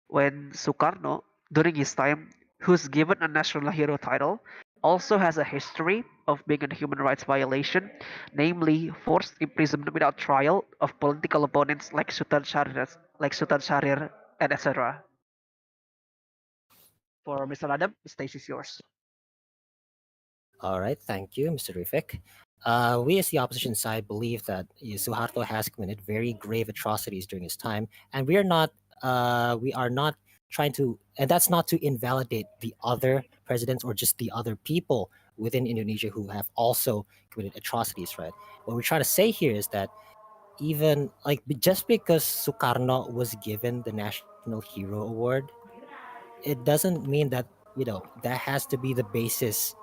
when Sukarno, during his time, who's given a national hero title, also has a history of being a human rights violation, namely forced imprisonment without trial of political opponents Sultan Syahrir, and etc.? For Mr. Adam, the stage is yours. All right, thank you, Mr. Rifik. We as the opposition side believe that Suharto has committed very grave atrocities during his time, and we are not trying to, and that's not to invalidate the other presidents or just the other people within Indonesia who have also committed atrocities, right? What we're trying to say here is that even like just because Sukarno was given the National Hero Award, it doesn't mean that that has to be the basis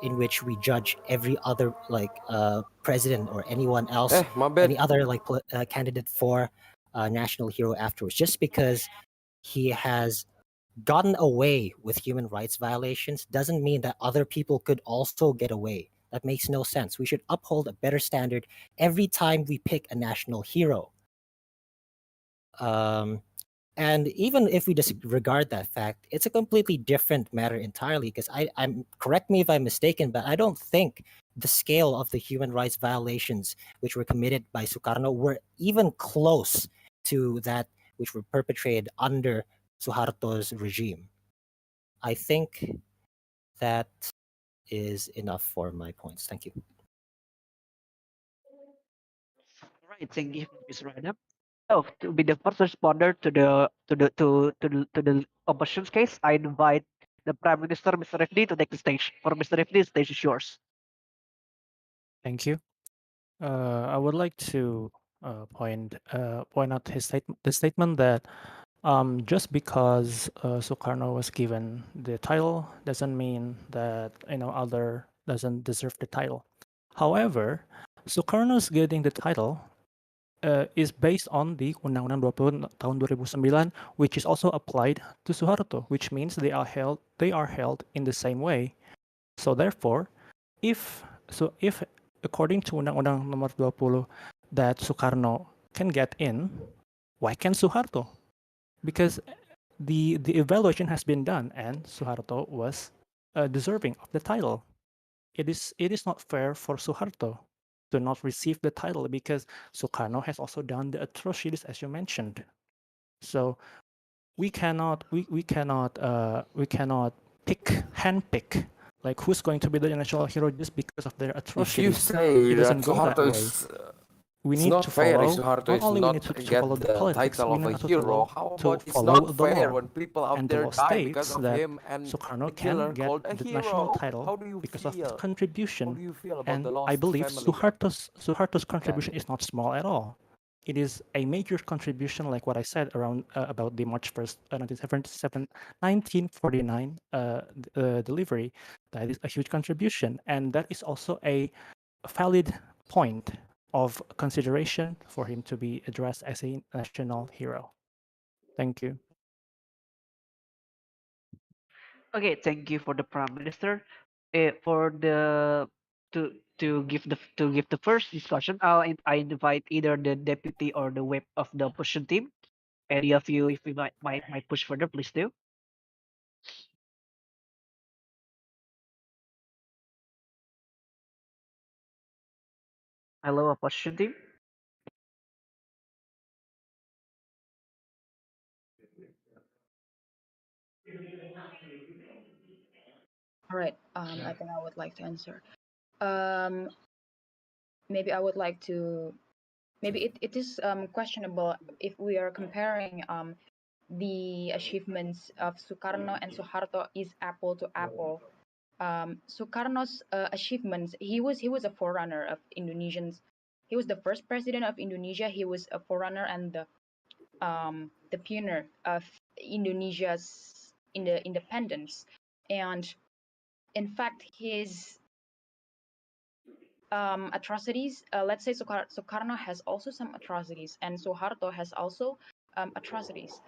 in which we judge every other president or anyone else, My bad. any other candidate for national hero afterwards, just because he has gotten away with human rights violations doesn't mean that other people could also get away. That makes no sense. We should uphold a better standard every time we pick a national hero. And even if we disregard that fact, it's a completely different matter entirely. Because I'm correct me if I'm mistaken, but I don't think the scale of the human rights violations which were committed by Sukarno were even close to that which were perpetrated under Suharto's regime. I think that is enough for my points. Thank you. Right, thank you, Mr. Adam. So to be the first responder to the opposition's case, I invite the Prime Minister, Mr. Refdi, to take the stage. For Mr. Refdi, the stage is yours. Thank you. I would like to point out the statement that just because Sukarno was given the title doesn't mean that other doesn't deserve the title. However, Sukarno's getting the title is based on the Undang-Undang 20 tahun 2009, which is also applied to Soeharto, which means they are held in the same way. So therefore, if according to Undang-Undang Nomor 20 that Soekarno can get in, why can't Soeharto? Because the evaluation has been done and Soeharto was deserving of the title. It is not fair for Soeharto to not receive the title because Sukarno has also done the atrocities as you mentioned. So we cannot handpick like who's going to be the national hero just because of their atrocities. If you say it doesn't that go that Soeharto way. is We it's need not to fair follow. if Soeharto Not is only we not need to get follow the the politics, title we of need a also hero. How to about it's follow not the fair law. when people out And there the law die because states of that him and Sukarno the can killer get called a the national hero? title How do you because of the feel? How contribution. do you feel about And the I lost believe family? Suharto's contribution is not small at all. it is a major contribution, like what I said around about the March 1st, 1949 delivery. That is a huge contribution, and that is also a valid point of consideration for him to be addressed as a national hero. Thank you. Okay, thank you for the Prime Minister. For the to give the first discussion, I invite either the deputy or the whip of the opposition team. Any of you, if you might push further, please do. Hello, opposition team. All right. I think I would like to answer. Maybe I would like to. Maybe it is questionable if we are comparing the achievements of Soekarno and Soeharto is apple to apple. Soekarno's achievements, he was a forerunner of Indonesians. He was the first president of Indonesia. He was a forerunner and the pioneer of Indonesia's independence. And in fact, his atrocities, let's say Soekarno has also some atrocities, and Soeharto has also atrocities.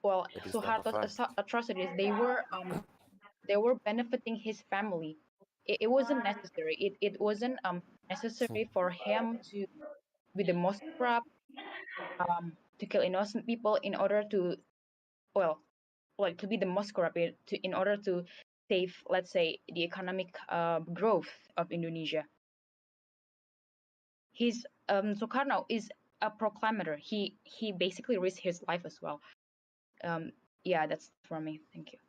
Well, That is not a Soeharto's fact. atrocities, they were benefiting his family. It wasn't necessary. It wasn't necessary for him to be the most corrupt, to kill innocent people in order to, well, like to be the most corrupt in order to save, let's say, the economic growth of Indonesia. His Soekarno is a proclamator. He basically risked his life as well. Yeah, that's from me. Thank you.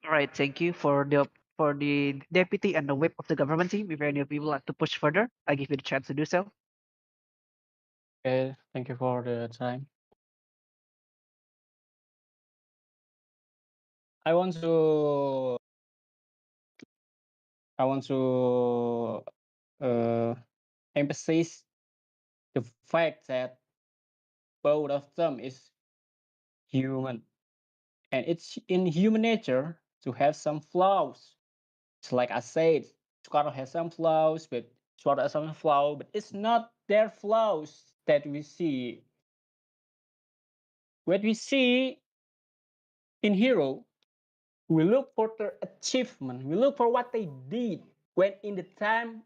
All right, thank you for the deputy and the whip of the government team. If any of you would like to push further, I give you the chance to do so. Okay, thank you for the time. I want to emphasize the fact that both of them is human, and it's in human nature to have some flaws. It's like I said, Soekarno has some flaws, but Soeharto has some flaws, but it's not their flaws that we see. What we see in hero, we look for their achievement, we look for what they did when in the time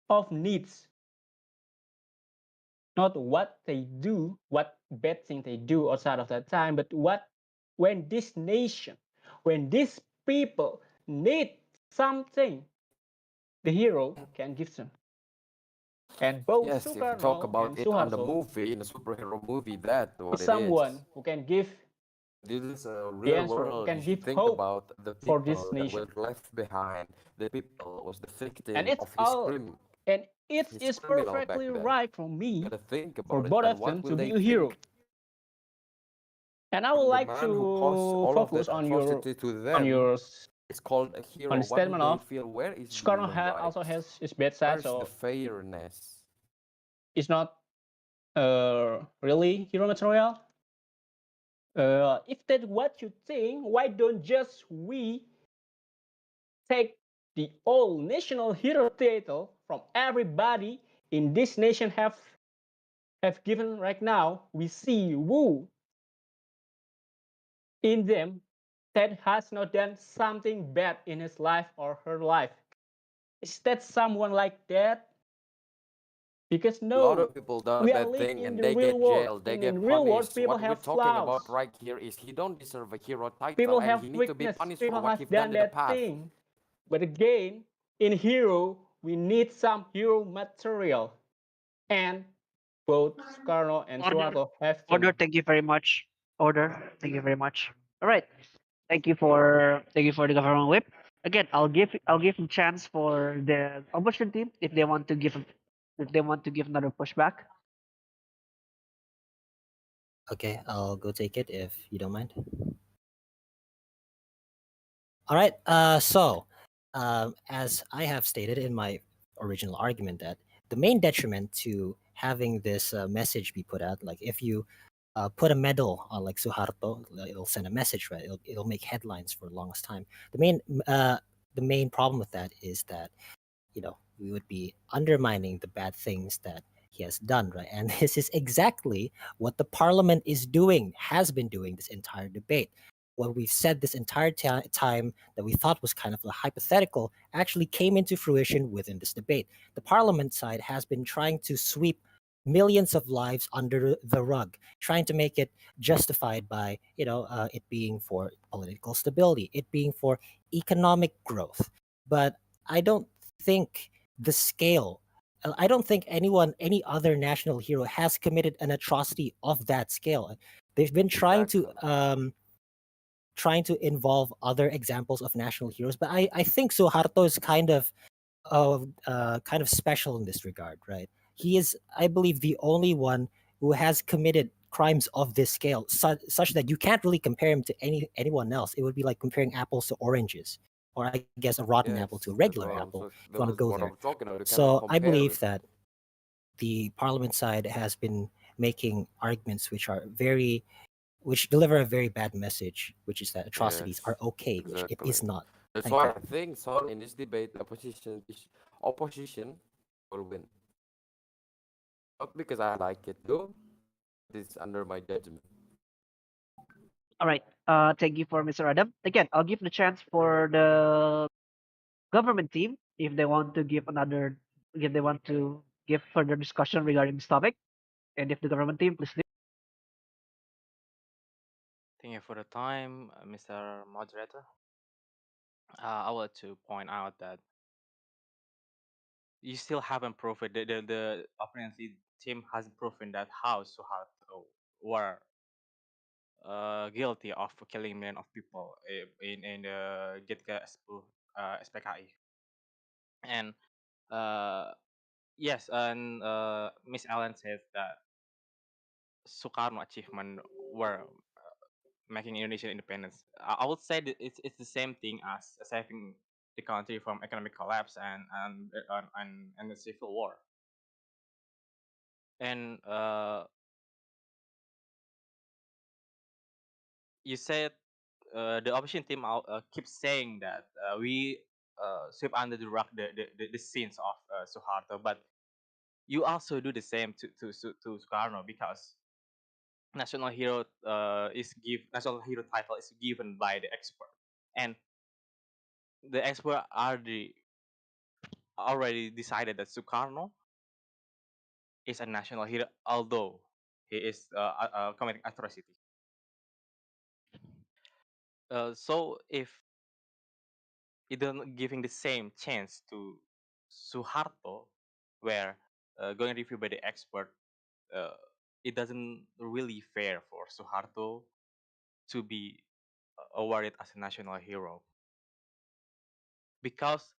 of needs, not what they do, what bad thing they do outside of that time, but what when this nation, when these people need something, the hero can give them. And both Yes, if you talk Soekarno and about it on the Soeharto movie, in a superhero movie, that's is what it is. someone who can give This is a the real answer, who world. can You should give think hope about the for this people that nation. were left behind. The people was the And victim it's of all, and it his is criminal back perfectly then. right for You me gotta think for about it. both And of what them will to be they a hero. think And I would when the like man who caused to all of focus that on atrocity to on them your is called a on hero? the What will statement they of feel? Where is the Soekarno human also rights? has his bad side, Where's the so fairness? it's not really hero material. If that's what you think, why don't just we take the old national hero title from everybody in this nation have given right now? We see who in them that has not done something bad in his life or her life. Is that someone like that? Because A lot no, of people done we are that live thing in and the they real get world. jailed, they In get real world, punished. people What we're have talking about flaws. right here is he don't deserve a hero title People and have he need to be weakness. punished for People what have he's done done in the that past. thing. But again, in hero, we need some hero material. And both Soekarno and Order, Soeharto have order. them. Thank you very much. Order. Thank you very much. All right. Thank you for the government whip. Again, I'll give a chance for the opposition team if they want to give another pushback. Okay, I'll go take it if you don't mind. All right. So, as I have stated in my original argument that the main detriment to having this message be put out, like if you put a medal on like Soeharto, it'll send a message, right? It'll make headlines for the longest time. The main problem with that is that we would be undermining the bad things that he has done, right? And this is exactly what the parliament is doing, has been doing this entire debate. What we've said this entire time that we thought was kind of a hypothetical actually came into fruition within this debate. The parliament side has been trying to sweep millions of lives under the rug, trying to make it justified by it being for political stability, it being for economic growth. But I don't think the scale. I don't think any other national hero has committed an atrocity of that scale. They've been trying to involve other examples of national heroes, but I think Suharto is kind of special in this regard, right? He is, I believe, the only one who has committed crimes of this scale, such that you can't really compare him to anyone else. It would be like comparing apples to oranges, or I guess a rotten apple to a regular apple, if you want to go there. So I believe that the parliament side has been making arguments which deliver a very bad message, which is that atrocities are okay, which it is not. That's why I think, so in this debate, the opposition will win. Not because I like it, though. It's under my judgment. All right. Thank you for Mr. Adam. Again, I'll give the chance for the government team if they want to give further discussion regarding this topic. And if the government team, please. Thank you for the time, Mr. Moderator. I want to point out that you still haven't proven the opponent team hasn't proven that how Soeharto were guilty of killing millions of people in the G10 SPKI. And yes, and Miss Allen said that Soekarno achievement were making Indonesian independence. I would say that it's the same thing as saving the country from economic collapse and the civil war. And you said the opposition team keeps saying that we sweep under the rug the sins of Soeharto, but you also do the same to Soekarno, because national hero national hero title is given by the expert, and the expert already decided that Soekarno is a national hero, although he is committing atrocity. So if you don't giving the same chance to Soeharto, where going reviewed by the expert, it doesn't really fair for Soeharto to be awarded as a national hero, because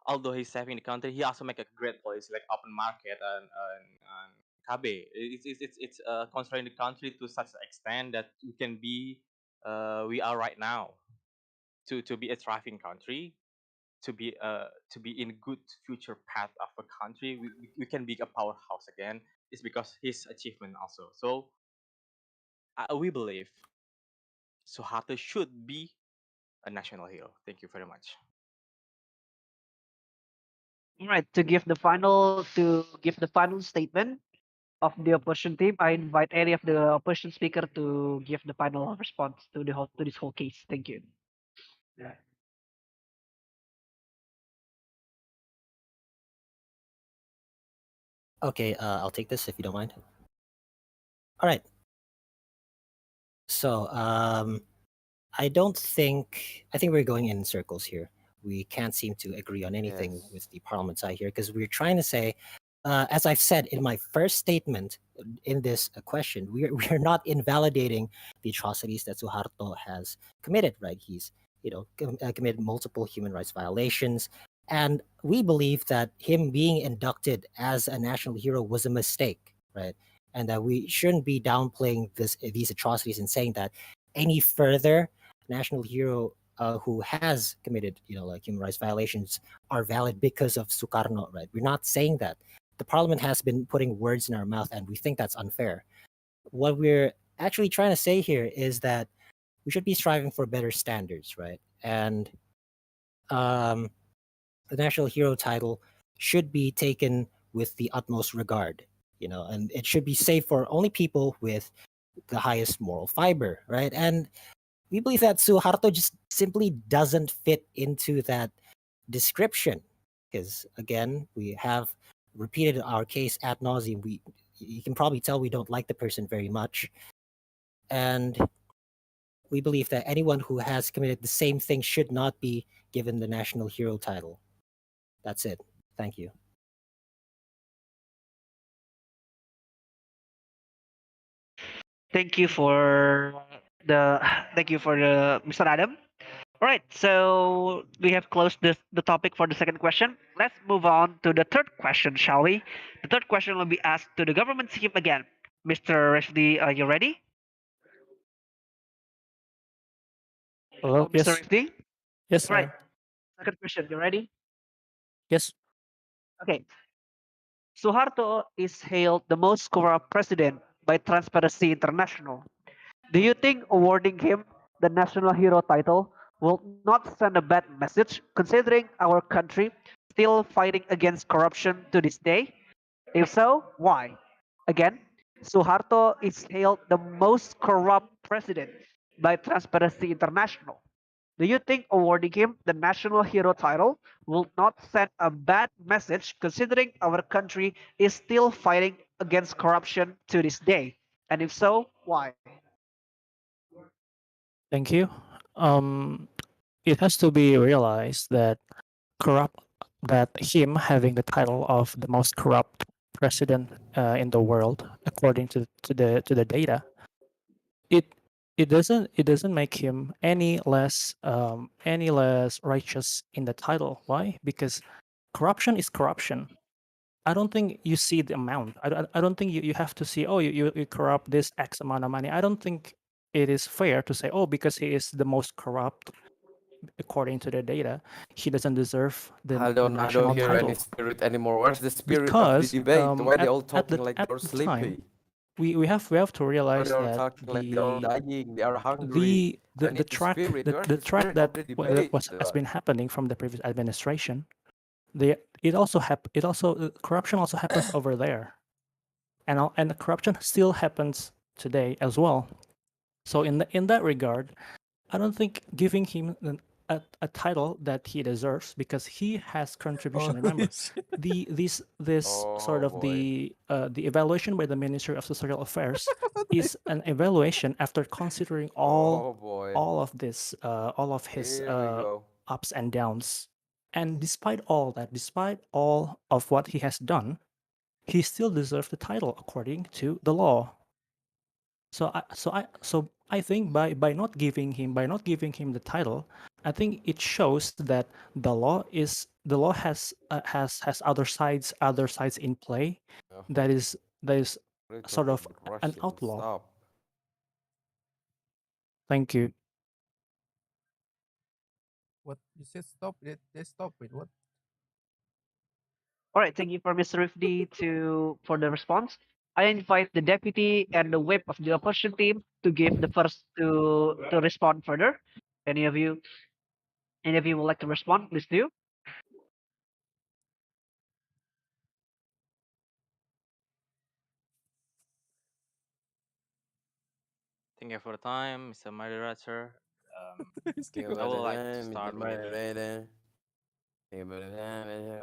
although he's saving the country, he also make a great policy like open market and KB. It's constraining the country to such an extent that we are right now to be a thriving country, to be in good future path of a country. We can be a powerhouse again. It's because his achievement also. So we believe Suharto should be a national hero. Thank you very much. All right. To give the final statement of the opposition team, I invite any of the opposition speaker to give the final response to this whole case. Thank you. Okay, I'll take this if you don't mind. All right. So, I think we're going in circles here. We can't seem to agree on anything with the parliament side here, because we're trying to say, as I've said in my first statement in this question, we're not invalidating the atrocities that Suharto has committed, right? He's committed multiple human rights violations, and we believe that him being inducted as a national hero was a mistake, right? And that we shouldn't be downplaying these atrocities and saying that any further national hero who has committed, like human rights violations are valid because of Sukarno, right? We're not saying that. The parliament has been putting words in our mouth, and we think that's unfair. What we're actually trying to say here is that we should be striving for better standards, right? And the national hero title should be taken with the utmost regard, and it should be safe for only people with the highest moral fiber, right? And we believe that Suharto just simply doesn't fit into that description because, again, we have repeated our case ad nauseum. You can probably tell we don't like the person very much, and we believe that anyone who has committed the same thing should not be given the national hero title. That's it. Thank you. Thank you for the thank you for the Mr. Adam. All right, so we have closed the topic for the second question. Let's move on to the third question, shall we? The third question will be asked to the government team again. Mr. Rifdi, are you ready? Hello. Mr. Yes. Rifdi? Yes, All I right, am. second question, you ready? Yes. Okay. Suharto is hailed the most corrupt president by Transparency International. Do you think awarding him the national hero title will not send a bad message considering our country still fighting against corruption to this day? If so, why? Again, Suharto is hailed the most corrupt president by Transparency International. Do you think awarding him the national hero title will not send a bad message considering our country is still fighting against corruption to this day? And if so, why? Thank you. It has to be realized that corrupt that him having the title of the most corrupt president in the world, according to the data, it it doesn't make him any less righteous in the title. Why? Because corruption is corruption. I don't think you see the amount. I don't think you have to see, oh, you corrupt this X amount of money. I don't think it is fair to say, oh, because he is the most corrupt according to the data, he doesn't deserve the I don't national hear any title. spirit anymore. Where's the spirit of the Because debate? Why they all at talking like at they're the time, sleepy? we have to Why realize they all that talking like they are dying? They are hungry. I the need the track spirit. the, Where's the the track spirit that of the that debate? was has been happening from the previous administration, corruption also happens over there, and the corruption still happens today as well. So in that regard, I don't think giving him a title that he deserves, because he has contribution. Holy Remember, shit. this sort Oh of boy. the evaluation by the Ministry of Social Affairs What I is an evaluation after considering Oh boy. all of this, all of his Here we go. ups and downs. And despite all that, despite all of what he has done, he still deserves the title according to the law. So I think by not giving him the title, I think it shows that the law has other sides in play, Oh, that is really sort talking of like an Russian. outlaw. Stop. Thank you. What you said? Stop it. They stop it. What? All right, thank you for Mr. Rifdi for the response. I invite the deputy and the whip of the opposition team to give the first to respond further. Any of you would like to respond? Please do. Thank you for the time, Mr. Moderator. Still I would watching. like to start with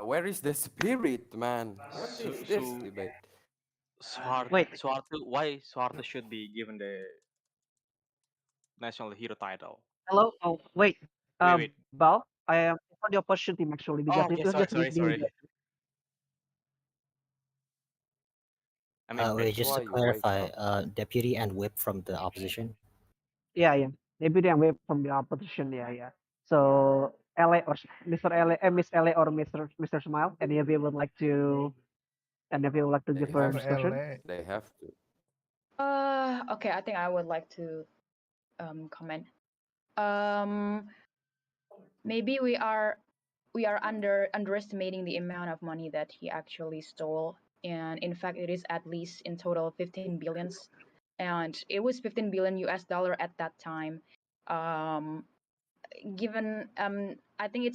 Where is the spirit, man? What Su is this Su debate? Wait, Suharto. Why Suharto should be given the national hero title? hello. Oh, wait. Wait, wait. Bal, I am for the opposition team actually because Oh, it okay. was Sorry, just sorry, sorry. being. I mean, Wait, just to Why you wake clarify, up? deputy and whip from the opposition. Yeah, yeah. Deputy and whip from the opposition. Yeah, yeah. So LA or Mr. LA, Miss LA or Mr. Smile. Any of you would like to? Any of you would like to give It's a for discussion? LA. They have to. Okay, I think I would like to comment. Um, maybe we are underestimating the amount of money that he actually stole. And in fact, it is at least in total 15 billions, and it was 15 billion US dollar at that time. Given I think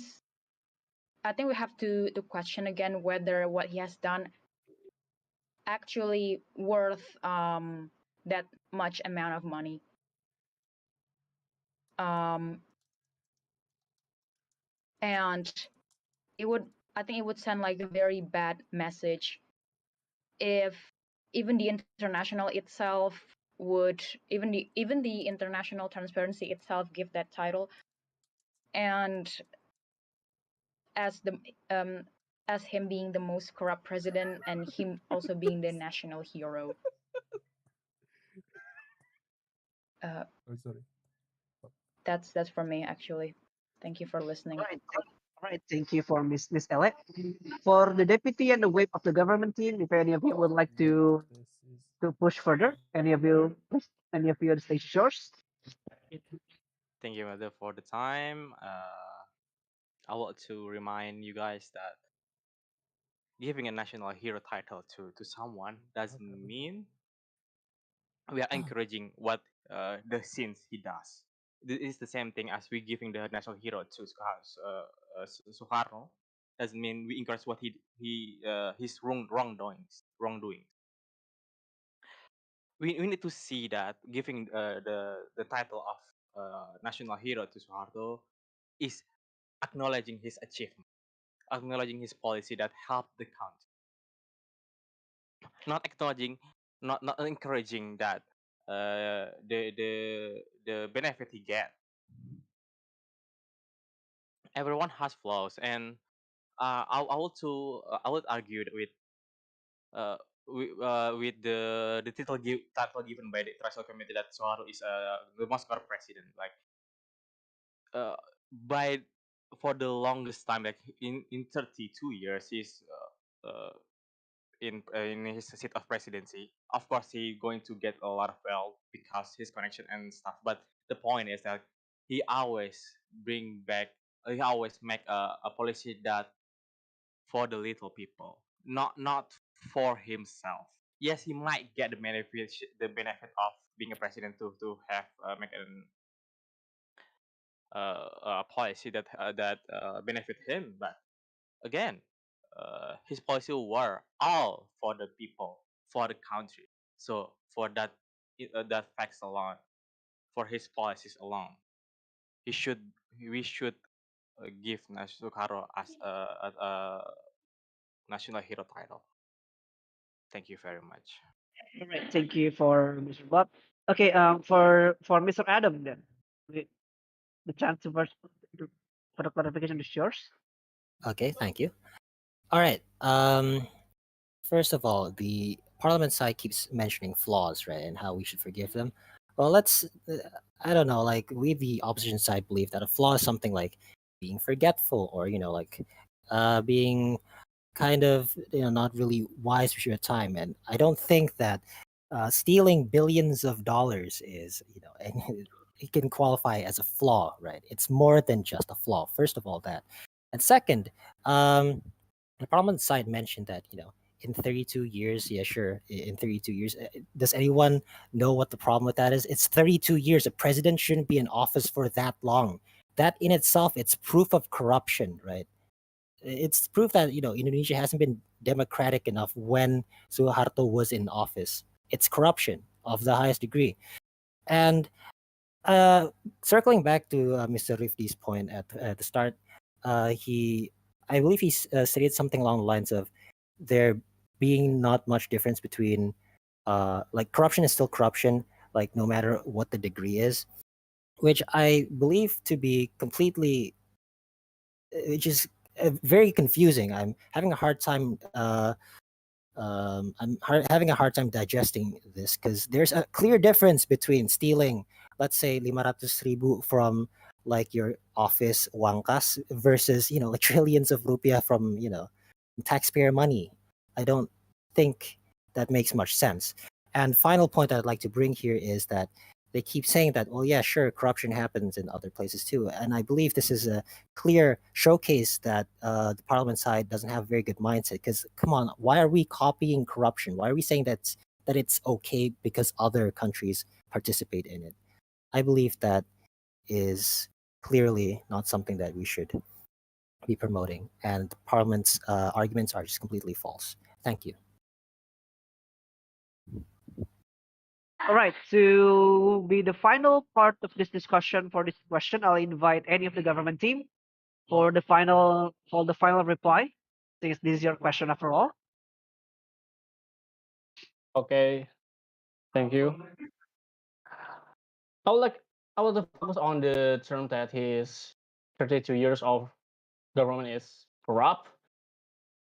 we have to question again whether what he has done actually worth that much amount of money. And I think it would send like a very bad message if even the international itself would even the international transparency itself give that title, and as the as him being the most corrupt president and him also being the national hero. Oh, sorry. That's for me actually. Thank you for listening. All right, thank you for Miss Elec. For the deputy and the whip of the government team, if any of you would like to push further, any of you, the stage is yours. Thank you, Mother, for the time. I want to remind you guys that giving a national hero title to someone doesn't mean we are encouraging what the sins he does. This is the same thing as we giving the national hero to Soeharto. Doesn't mean we encourage what his wrongdoings. We need to see that giving the title of national hero to Soeharto is acknowledging his achievement, acknowledging his policy that helped the country, not acknowledging, not encouraging that the benefit he get. Everyone has flaws, and I would argue that with the title given by the international committee that Soeharto is the most corrupt president. Like by for the longest time, like in 32 years, he's in his seat of presidency. Of course, he going to get a lot of wealth because his connection and stuff. But the point is that he always he always make a policy that for the little people, not for himself. Yes, he might get the benefit of being a president to have make a policy that benefit him. But again, his policy were all for the people, for the country. So for that facts alone, for his policies alone, he should we should give Soekarno as a national hero title. Thank you very much. All right, thank you for Mr. Bob. Okay, for Mr. Adam then, the chance to first for the clarification is yours. Okay, thank you. All right. First of all, the parliament side keeps mentioning flaws, right, and how we should forgive them. Well, I don't know, like we, the opposition side, believe that a flaw is something like being forgetful or, like being kind of, not really wise with your time. And I don't think that stealing billions of dollars is, and it can qualify as a flaw, right? It's more than just a flaw. First of all, that. And second, the parliament side mentioned that, in 32 years, yeah, sure, in 32 years, does anyone know what the problem with that is? It's 32 years. A president shouldn't be in office for that long. That in itself, it's proof of corruption, right? It's proof that, Indonesia hasn't been democratic enough when Suharto was in office. It's corruption of the highest degree. And circling back to Mr. Rifdi's point at the start, I believe he stated something along the lines of there being not much difference between like corruption is still corruption, like no matter what the degree is, which I believe to be completely, which is very confusing. I'm having a hard time. Having a hard time digesting this because there's a clear difference between stealing, let's say, 500,000 from like your office wangkas versus like trillions of rupiah from taxpayer money. I don't think that makes much sense. And final point I'd like to bring here is that they keep saying that, well, yeah, sure, corruption happens in other places too. And I believe this is a clear showcase that the parliament side doesn't have a very good mindset. Because come on, why are we copying corruption? Why are we saying that it's okay because other countries participate in it? I believe that is clearly not something that we should be promoting, and Parliament's arguments are just completely false. Thank you. All right, to be the final part of this discussion for this question, I'll invite any of the government team for the final reply, since this is your question after all. Okay, thank you. I would focus on the term that his 32 years of government is corrupt.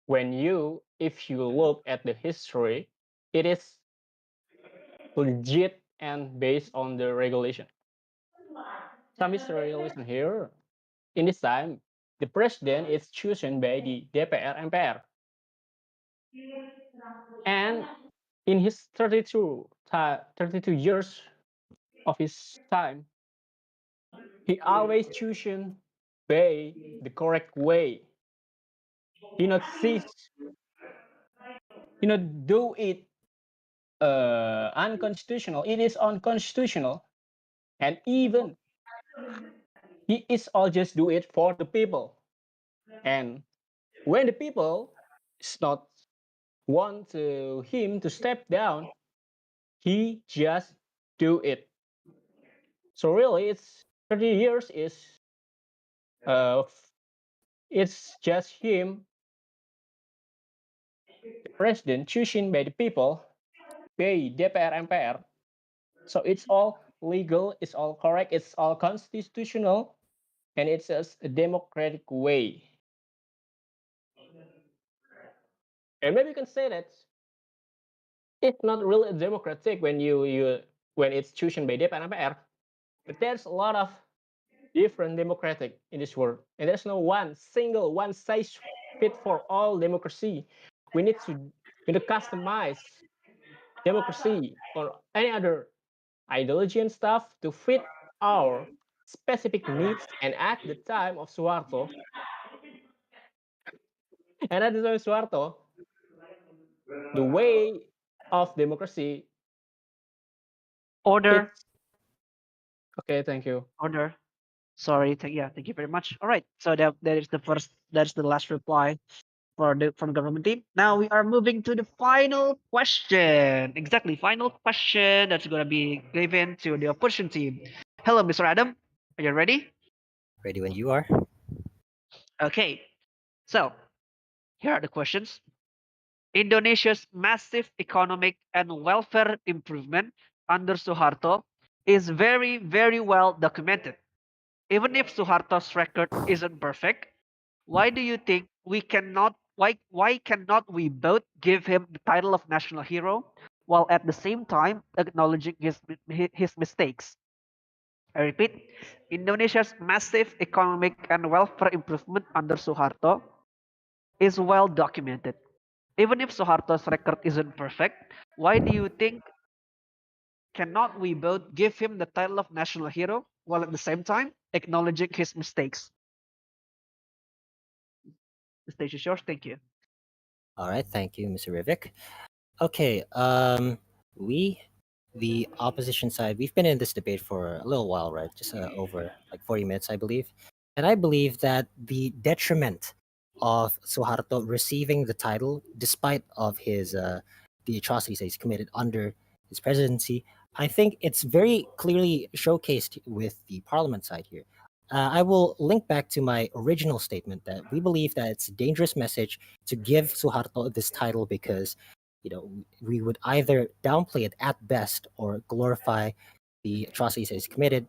If you look at the history, it is legit and based on the regulation. Some history lesson here. In this time, the president is chosen by the DPR MPR. And in his 32 years of his time, he always chosen by the correct way. He not sees, he not do it unconstitutional. It is unconstitutional, and even he is all just do it for the people. And when the people is not want him to step down, he just do it. So really, it's 30 years is uh, it's just him, the president, chosen by the people, by DPR MPR. So it's all legal, it's all correct, it's all constitutional, and it's just a democratic way. And maybe you can say that it's not really democratic when it's chosen by DPR MPR, but there's a lot of different democratic in this world, and there's no one single one size fit for all democracy. We need to customize democracy or any other ideology and stuff to fit our specific needs. And at the time of Soeharto, and at the time of Soeharto, the way of democracy, Order, it's okay. Thank you. order. Sorry, thank you very much. All right, so that is the last reply from government team. Now we are moving to the final question. Exactly, final question that's gonna be given to the opposition team. Hello, Mr. Adam. Are you ready? Ready when you are. Okay. So here are the questions. Indonesia's massive economic and welfare improvement under Soeharto is very, very well documented. Even if Suharto's record isn't perfect, why do you think why cannot we both give him the title of national hero while at the same time acknowledging his mistakes? I repeat, Indonesia's massive economic and welfare improvement under Suharto is well documented. Even if Suharto's record isn't perfect, why do you think cannot we both give him the title of national hero while at the same time acknowledging his mistakes? The stage is yours. Thank you. All right, thank you, Mr. Rivik. Okay, we, the opposition side, we've been in this debate for a little while, right? Just over like 40 minutes, I believe. And I believe that the detriment of Suharto receiving the title, despite of his the atrocities that he's committed under his presidency, I think it's very clearly showcased with the parliament side here. I will link back to my original statement that we believe that it's a dangerous message to give Suharto this title because we would either downplay it at best or glorify the atrocities that he's committed,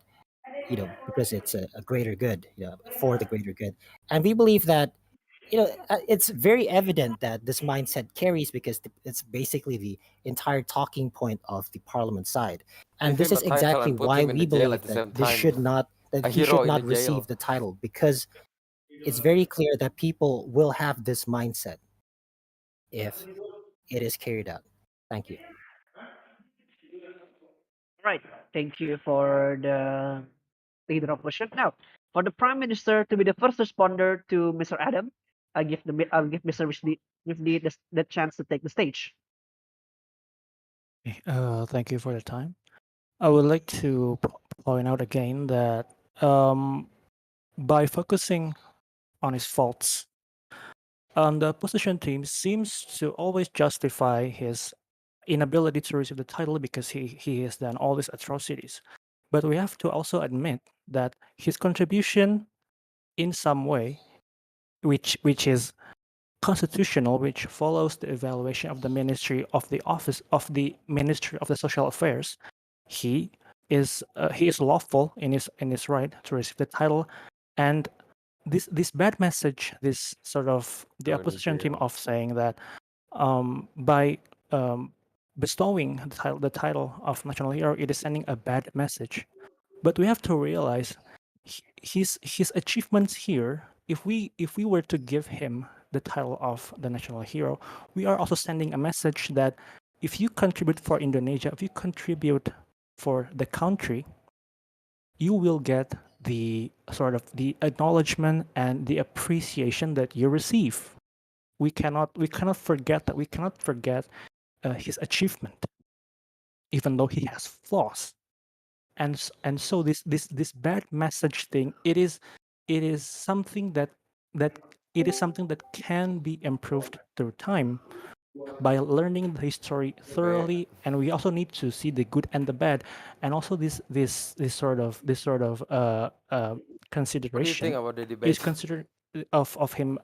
because it's a greater good, for the greater good. And we believe that, it's very evident that this mindset carries because it's basically the entire talking point of the parliament side. And Give this him a is title exactly and put why him in we the jail at believe the that same time. that A he hero should in the not receive jail. the title, because it's very clear that people will have this mindset if it is carried out. Thank you. Right. Thank you for the leader of worship. Now, for the Prime Minister to be the first responder to Mr. Adam, I'll give Mr. Rizdi the chance to take the stage. Thank you for the time. I would like to point out again that um, by focusing on his faults, the opposition team seems to always justify his inability to receive the title because he has done all these atrocities. But we have to also admit that his contribution in some way, which is constitutional, which follows the evaluation of the Ministry of the Office of the Ministry of the Social Affairs, he he is lawful in his right to receive the title, and this bad message, this sort of the Thrown in opposition team jail. of saying that by bestowing the title of national hero, it is sending a bad message. But we have to realize his achievements here. If we were to give him the title of the national hero, we are also sending a message that if you contribute for Indonesia, if you contribute for the country, you will get the sort of the acknowledgement and the appreciation that you receive. We cannot forget that. We cannot forget his achievement, even though he has flaws. And so this bad message thing, it is something that it is something that can be improved through time by learning the history Okay. thoroughly, and we also need to see the good and the bad, and also this sort of What do you think consideration about the is debate? considered of him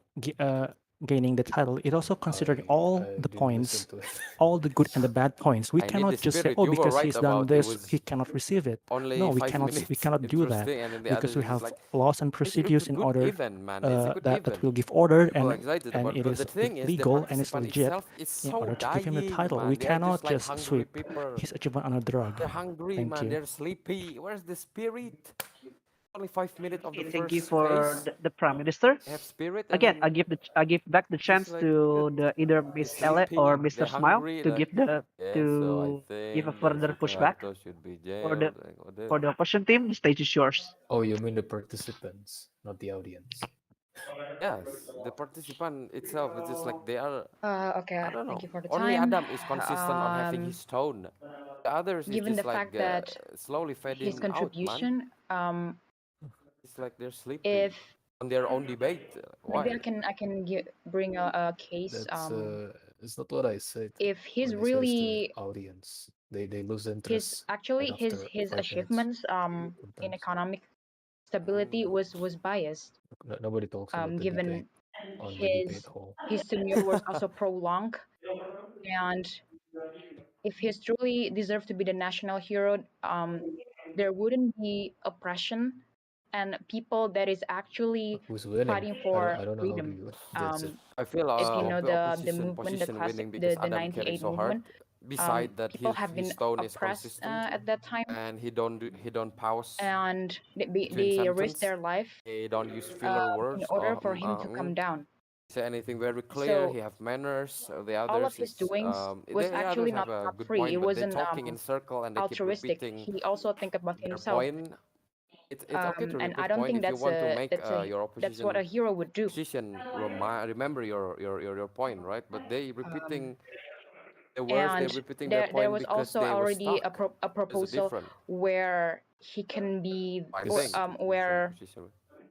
gaining the title. It also considered all I the didn't listen points, to it. all the good and the bad points. We I need the cannot just say, spirit. oh, You were because right he's done about it this, he was cannot receive it. only No, we five cannot we minutes cannot do that interesting, and then the because others we is just have like laws and it's procedures a in good order event, man. It's a good that will event. give order, People are excited and about. it But is the thing is, the legal and it's participant legit itself is in so order to give him the dying, title. We man. They are cannot just like just hungry sweep people. his achievement on a drug. They're hungry, Thank man. you. They're sleepy. Where's the spirit? Only 5 minutes of the Okay, thank you first for phase. the Prime Minister. They have spirit, and Again, then I give back the just chance like to the either they're Miss Ele or sleeping. Mr. They're Smile hungry. to Like give the yeah. So I to give a think that further pushback Soeharto should be for jailed. the Like what the for the opposition team. The stage is yours. Oh, you mean the participants, not the audience. yes, the participant itself is just like they are. Okay, I don't thank know. you for the Only time. Adam is consistent on having his tone. The others is Given the just like fact that slowly his fading out, man. contribution, It's like they're sleeping if on their own debate. maybe Why? I can bring a case. That's it's not what I said. If he's When I say it's the really audience, they lose his interest right actually after his 5 minutes. achievements in Sometimes economic stability was biased. nobody talks about the debate Given on the debate his hall. tenure was also prolonged, and if he's truly deserved to be the national hero, there wouldn't be oppression and people that is actually Who's winning? fighting for I don't know how do freedom. you judge it. I feel If you know the opposition movement, the position classic, winning because the Adam carries 98 so hard. movement, Beside that, people have his been tone is oppressed consistent, at that time, and he don't pause and between they risk sentence. their life He don't use filler in words order or for him to come down. say anything very clear. He So have manners. The all of others his is doings was the others actually have not a top good free. It point, but they're wasn't talking in circle and they keep altruistic. repeating He also think about their himself, point. It's okay to and I repeat don't point think if you want to make your that's what a opposition hero would do. remember your point, right? But they Um, repeating the words, they're and repeating their there point was because also they were already stuck. a Is it proposal different? where he can be I or This think different where position.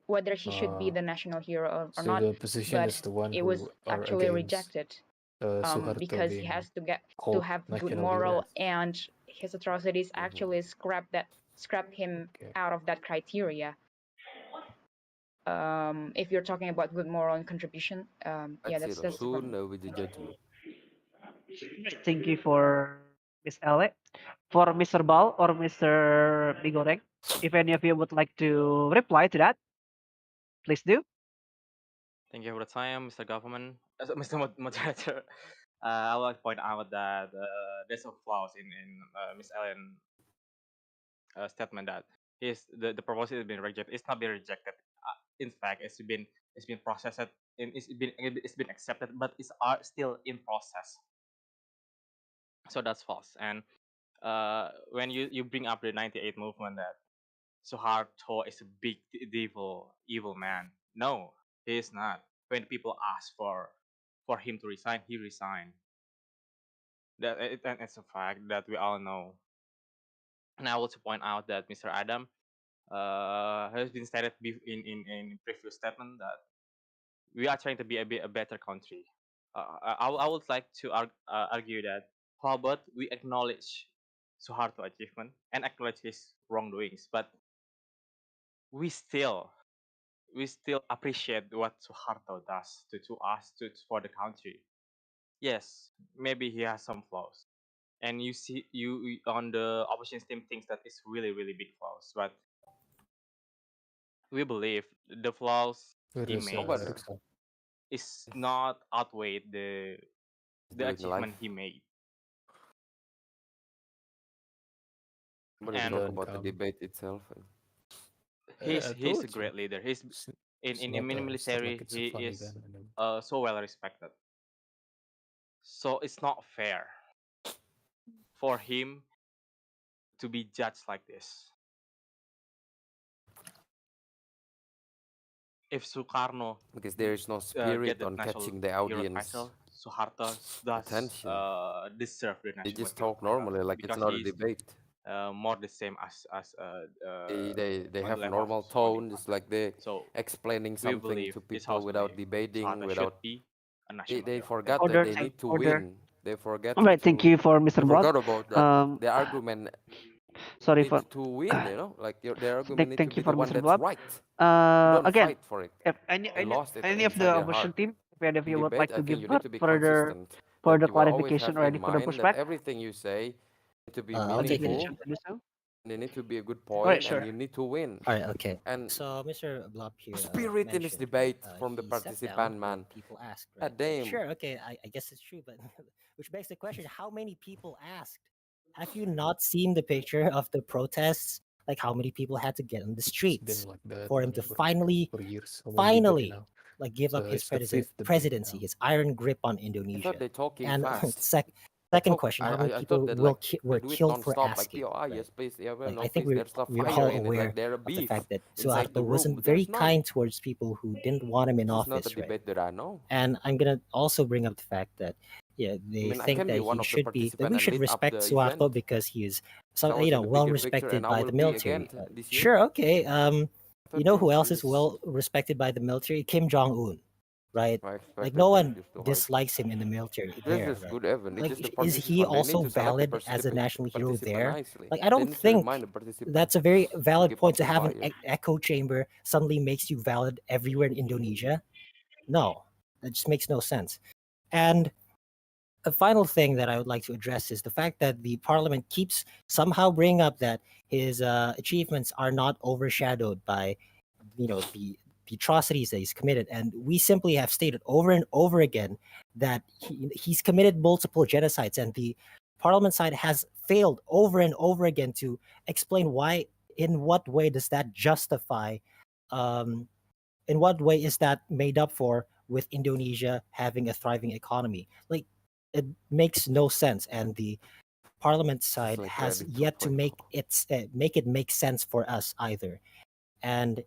whether he should be uh the national hero or so not, the position but is the one it was who are actually against rejected Suharto because he being has to get to called have good national hero. moral, and his atrocities Hmm. actually scrap him Okay. out of that criteria. If you're talking about good moral and contribution, yeah, Let's see though. that's the Soon problem. there will be the judgment. Thank you for Miss Ale. For Mr. Bal or Mr. Bigoreng, if any of you would like to reply to that, please do. Thank you for the time, Mr. Government, Mr. Moderator. I would like to point out that there's some flaws in Miss Ellen statement that the proposal has been rejected. It's not been rejected. In fact, it's been processed and it's been accepted, but it's still in process. So that's false. And when you bring up the 98 movement that Soeharto is a big evil man. No, he is not. When people ask for him to resign, he resigned. And it's a fact that we all know. And I want to point out that Mr. Adam has been stated in previous statement that we are trying to be a better country. I would like to argue that how about we acknowledge Soeharto achievement and acknowledge his wrongdoings, but we still we still appreciate what Soeharto does to us for the country. Yes, maybe he has some flaws, and you see on the opposition team thinks that it's really big flaws, but we believe the flaws he makes Nobody is not outweigh is the doing life. achievement he made. Nobody And talk about the debate itself. he's a great leader. He's in military. It's a He funny is guy. so well respected. So it's not fair for him to be judged like this. If Sukarno Because there is no get spirit the on national catching the hero audience title, Soeharto does attention. deserve the They national just hero talk title normally, like it's because not a he's debate. more the same as They on the have level of normal Sukarno. tone, just like they So explaining we something believe to this people house without believe debating, Soeharto should without be a national they hero. Thank forgot you. that Order, they thank need to order. win. They forget All right, thank to you for they Mr. Blood. forgot about that the argument Sorry need for. to win, like their argument need to Thank be you the for one Mr. that's Blood. right. You don't Again, fight for it. if You lost it any of inside the your heart. opposition team, if In you would debate, like I to think give you need to be consistent. That further you will always clarification have or in any further mind that pushback, everything you say need to be I'll you take can it. issue meaningful, to do so. and they need to be a good All right, point, and sure. you need to win. All right, okay. And So Mr. Blob here spirit in this mentioned, right? debate from the He stepped down participant, when man. people asked, right? God damn. Sure, okay, I guess it's true, but which begs the question: how many people asked? Have you not seen the picture of the protests? Like how many people had to get on the It's been streets like that for him to for years. How many people finally, now? like give up his It's the fifth debate presidency, now. his iron grip on I thought Indonesia? they talking And fast. second question: how many I thought people that like they were do it killed for non-stop, like asking? yes Right? please, yeah well Like no I think please, there's a we're fire all in it, like aware there a of the beef fact that inside the Suharto room, wasn't but very there's none. kind towards people who didn't want him in This is not a office, right? debate that I know. And I'm gonna also bring up the fact that I they mean, I think can be that one he of the should be that participants we and should lead up respect the Suharto event. because he is I was in the well bigger picture, respected and I by will the be again military. this year. Sure, okay. I You thought know they who else is just well respected by the military? Kim Jong Un, right? I Like expected no this one just too hard. dislikes him in the military This there, is right? good, Evan. It's Like just the is he participant. They need also to select the valid as a national hero participant there? nicely. Like I They don't need to think remind the participant that's a very to valid keep point up to the have an fire. echo chamber suddenly makes you valid everywhere in Indonesia. No, that just makes no sense. And a final thing that I would like to address is the fact that the parliament keeps somehow bringing up that his achievements are not overshadowed by, the atrocities that he's committed, and we simply have stated over and over again that he's committed multiple genocides, and the parliament side has failed over and over again to explain why. In what way does that justify? Um, in what way is that made up for with Indonesia having a thriving economy? Like it makes no sense, and the parliament This is side like has Reddit yet to 2.0. make it make sense for us either. And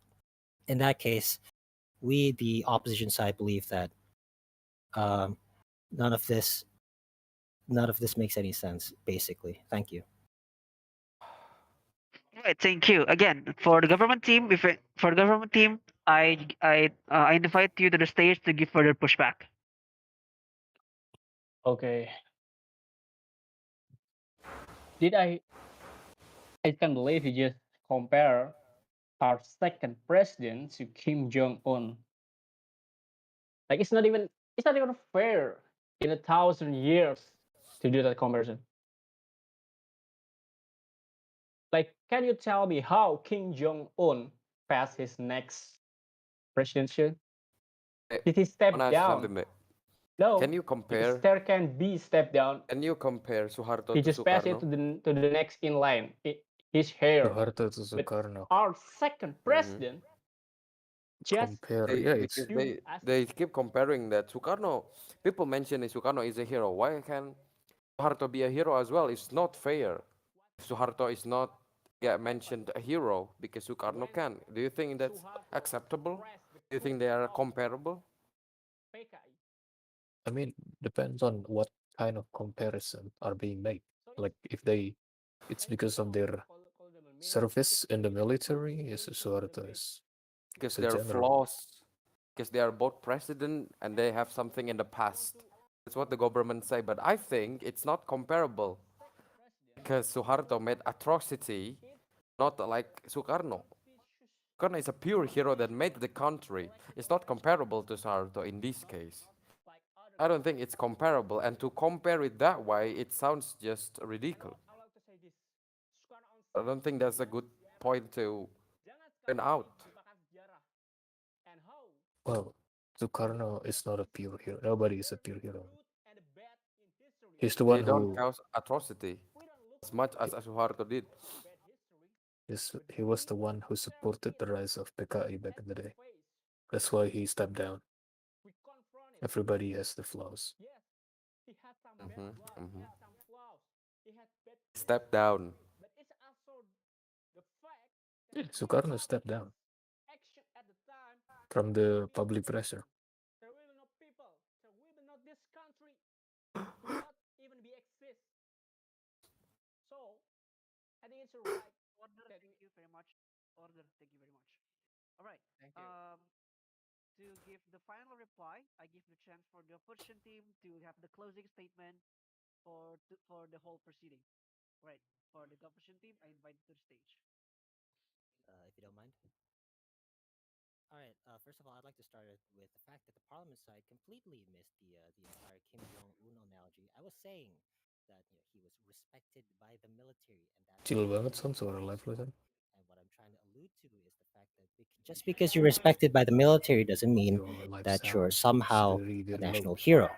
in that case, we the opposition side believe that um, none of this makes any sense. Basically, thank you. All right, thank you again for the government team. For the government team, I invite you to the stage to give further pushback. Okay. Did I can't believe you just compare our second president to Kim Jong Un. Like it's not even fair in 1,000 years to do that comparison. Like, can you tell me how Kim Jong Un passed his next presidency? Hey, Did he I step wanna ask down? something, mate. No, Can you because compare? there can be step down. Can you compare Soeharto He to just passed it Sukarno? to the next in line. His hair. Soeharto to But Soekarno. our second president just Compare, yeah, it's Because you as they keep comparing that Sukarno. People mention Sukarno is a hero. Why can Soeharto be a hero as well? It's not fair. Soeharto is not get mentioned a hero because Soekarno can. Do you think that's acceptable? Do you think they are comparable? I mean, depends on what kind of comparison are being made. Like if it's because of their service in the military, yes, Soeharto is Because a there are general. flaws, because they are both president and they have something in the past. That's what the government say, but I think it's not comparable because Soeharto made atrocity, not like Sukarno. Sukarno is a pure hero that made the country. It's not comparable to Soeharto in this case. I don't think it's comparable, and to compare it that way, it sounds just ridiculous. I don't think that's a good point to point out. Well, Sukarno is not a pure hero. Nobody is a pure hero. He's the They one don't who cause atrocity as much as Suharto did. he was the one who supported the rise of PKI back in the day. That's why he stepped down. Everybody has the flaws. Step down. Yeah, Sukarno stepped down from the public pressure. To give the final reply, I give the chance for the opposition team to have the closing statement for the whole proceeding. Right. For the opposition team, I invite you to the stage. If you don't mind. All right. First of all, I'd like to start it with the fact that the parliament side completely missed the entire Kim Jong Un analogy. I was saying that he was respected by the military, and that Chill banget son suara live lo son. and what I'm trying to allude to is the fact that just because you're respected by the military doesn't mean Your live that you're sound is somehow very, a very low. national hero.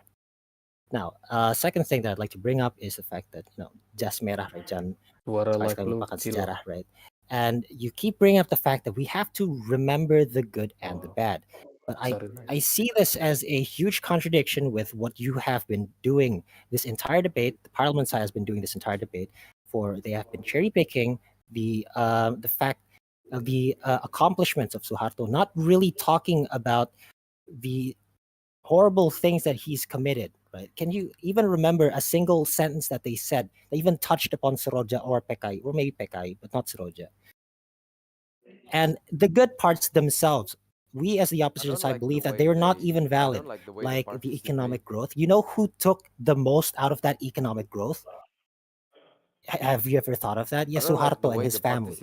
Now, second thing that I'd like to bring up is the fact that jas merah Rajan Suara live sekali lu melupakan kecil. sejarah, right? And you keep bringing up the fact that we have to remember the good and the bad. But I see this as a huge contradiction with what you have been doing this entire debate. The parliament side has been doing this entire debate. They have been cherry picking the fact of the accomplishments of Suharto, not really talking about the horrible things that he's committed. Right? Can you even remember a single sentence that they said that even touched upon Seroja or Pekai, or maybe Pekai, but not Seroja? And the good parts themselves, we as the opposition side believe that they're not even valid, like the economic growth. You know who took the most out of that economic growth? Have you ever thought of that? Yes, Soeharto and his family,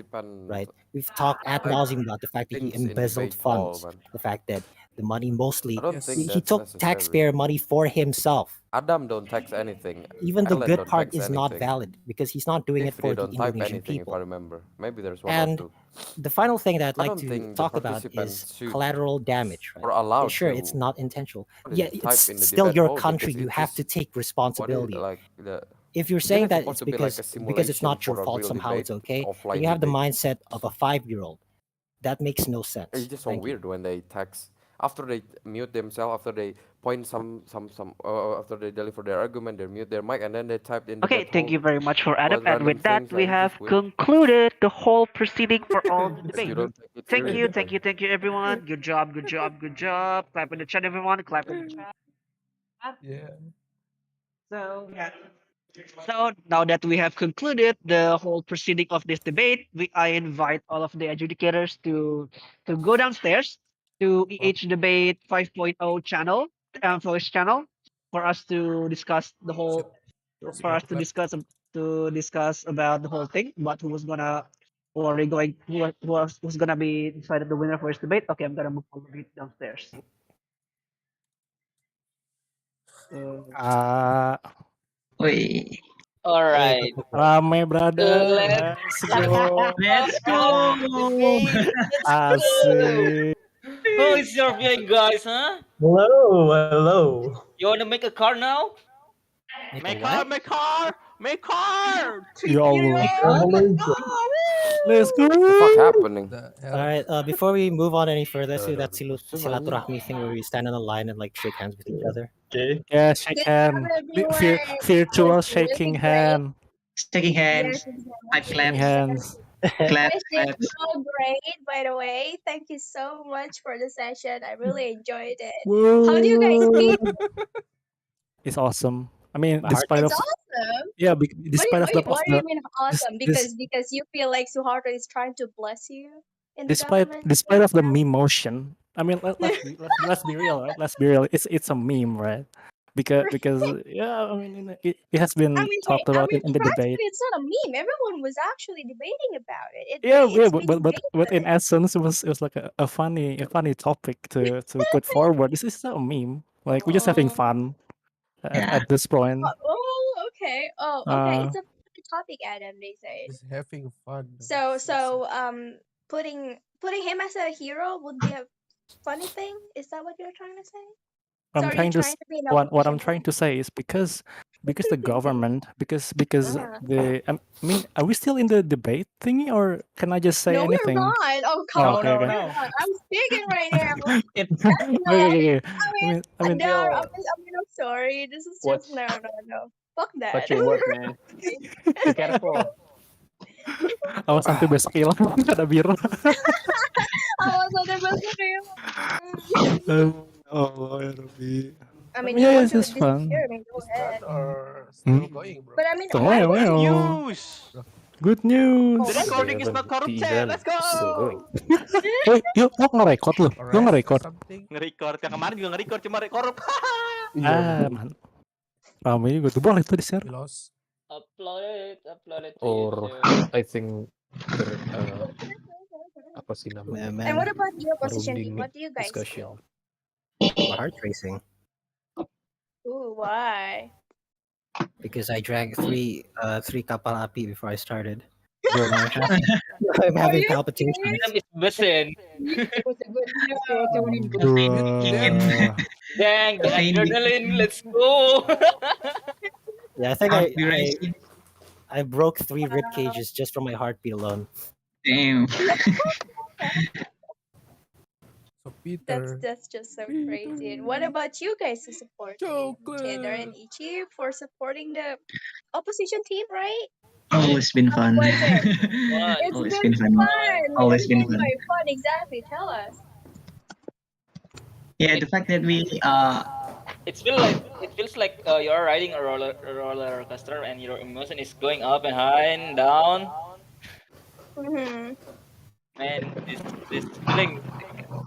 right? We've talked ad nauseum about the fact that he embezzled funds, the fact that the money mostly, he took taxpayer money for himself. Adam don't tax anything. Even the Ellen good don't part tax is not anything. valid because he's not doing it If for they the don't type Indonesian anything, if people. I remember. Maybe there's one And or two. the final thing that I'd I like don't to think the talk about is participants should collateral damage, right? or allowed Sure, to it's not intentional. they Yeah, type it's in the still debate your hall country. because You it have is to take what is responsibility. like the If you're isn't saying it that supposed it's to be like a because it's simulation not your for a fault real somehow, debate, it's okay, then offline you have the debate? mindset of a 5-year-old. That makes no It's sense. just so Thank you. weird when they text after they mute themselves, after they point after they deliver their argument, they mute their mic and then they type in the Okay, debate thank hall you very much for Adam. what And random with that, things. we Like, it's have just weird. concluded the whole proceeding for all the If you debate. don't take it Thank you, seriously. thank you, thank you, everyone. Good job, good job, good job. Clap in the chat, everyone. Clap in the chat. Yeah. So, yeah. So now that we have concluded the whole proceeding of this debate, I invite all of the adjudicators to go downstairs to EH Debate 5.0 channel, voice channel, for us to discuss the whole, for us to discuss about the whole thing, about who was gonna, who are we going, who's gonna be decided the winner for this debate. Okay, I'm gonna move all of it downstairs. Wait. All right. Rame, brother. Let's Let's go. let's go. Debate. Let's go. Asik. Who is your viewing, guys? Huh? Hello, hello. You wanna make a car now? Make car, make car, make car. Ya Allah. Revolution. Let's go. What the fuck happening? All right. Before we move on any further, let's do that Anjing. silaturahmi thing where we stand on the line and like shake hands with each other. Okay. Yeah, shake hand. Virtual shaking hand. shaking Yes, hands, exactly. five Shaking claps, hands. The clap, session claps. so great, by the way. Thank you so much for the session. I really enjoyed it. How do you guys Whoa! feel? It's awesome. I mean, My heart despite It's of awesome. yeah, What do you despite of what do you mean this awesome? this Because you feel like Suharto is trying to bless you in the despite government despite of the meme motion. I mean, let's be real, right? Let's be real. It's a meme, right? Because yeah, I mean, it has been talked I about mean, in the debate. practically it's not a meme. Everyone was actually debating about it. Yeah, yeah, It's been but in debated. essence, it was like a funny topic to put forward. This is not a meme. Like we're just having Oh, fun Yeah. at this point. okay. Oh, okay. Uh, It's a funny topic, Adam. They say. Just having fun. So, putting him as a hero would be a funny thing. Is that what you're trying to say? So, I'm are you trying to trying s- to be an what opposition I'm trying team? to say is because the government because Uh-huh. I mean, are we still in the debate thingy, or can I just say No, we're anything? not. Oh, come Oh, No, on, okay, no, okay. we're no. not. I'm speaking right now. It's That's Okay, no. okay, okay. I mean, No. still. I'm sorry. This is just Watch, no. Fuck that. watch your word, man. Be careful. awas nanti besok hilang ada biru. Oh, so the best kayo. Oh, ya Rabbi. I I mean, mean, you yeah, want it's to just fun. disappear? I mean, go Is done ahead. or Hmm? still going, bro? But I mean, So, why well, would Good you? well. news. Good Oh, The news. what They recording is is have not an corrupted. event Let's still go. going. Wait, yuk, lo nge-record lo? Lo Arrest or nge-record? something? Nge-record. Yang kemarin juga nge-record cuma korup. Iya, Man. Rame juga tuh. Boleh tuh di-share. We lost. Upload it to Or YouTube. I think there apa sih namanya? And what Man, about your opposition team? Rounding What do you guys discussion. feel? my heart's racing Ooh, why? because I drank three kapal api before I started. Bro. Now I'm Are having you palpitations. serious? Adam is besen. It was a good serotonin boost. Bruh. Dang, the Caffeine, adrenaline. Let's go. Yeah, I think heart be racing. I broke 3 rib cages just from my heartbeat alone. Damn. So Peter. That's just so crazy. And what about you guys who support team Cheddar and Chocolate. Ichi for supporting the opposition team, right? Always been How fun. was it? Fun. It's Always been been fun. fun. What do Always you been mean fun. by fun exactly? Tell us. Yeah, It, the fact that we it feels like you're riding a roller coaster and your emotion is going up and high and down. Mm-hmm. Man, this feeling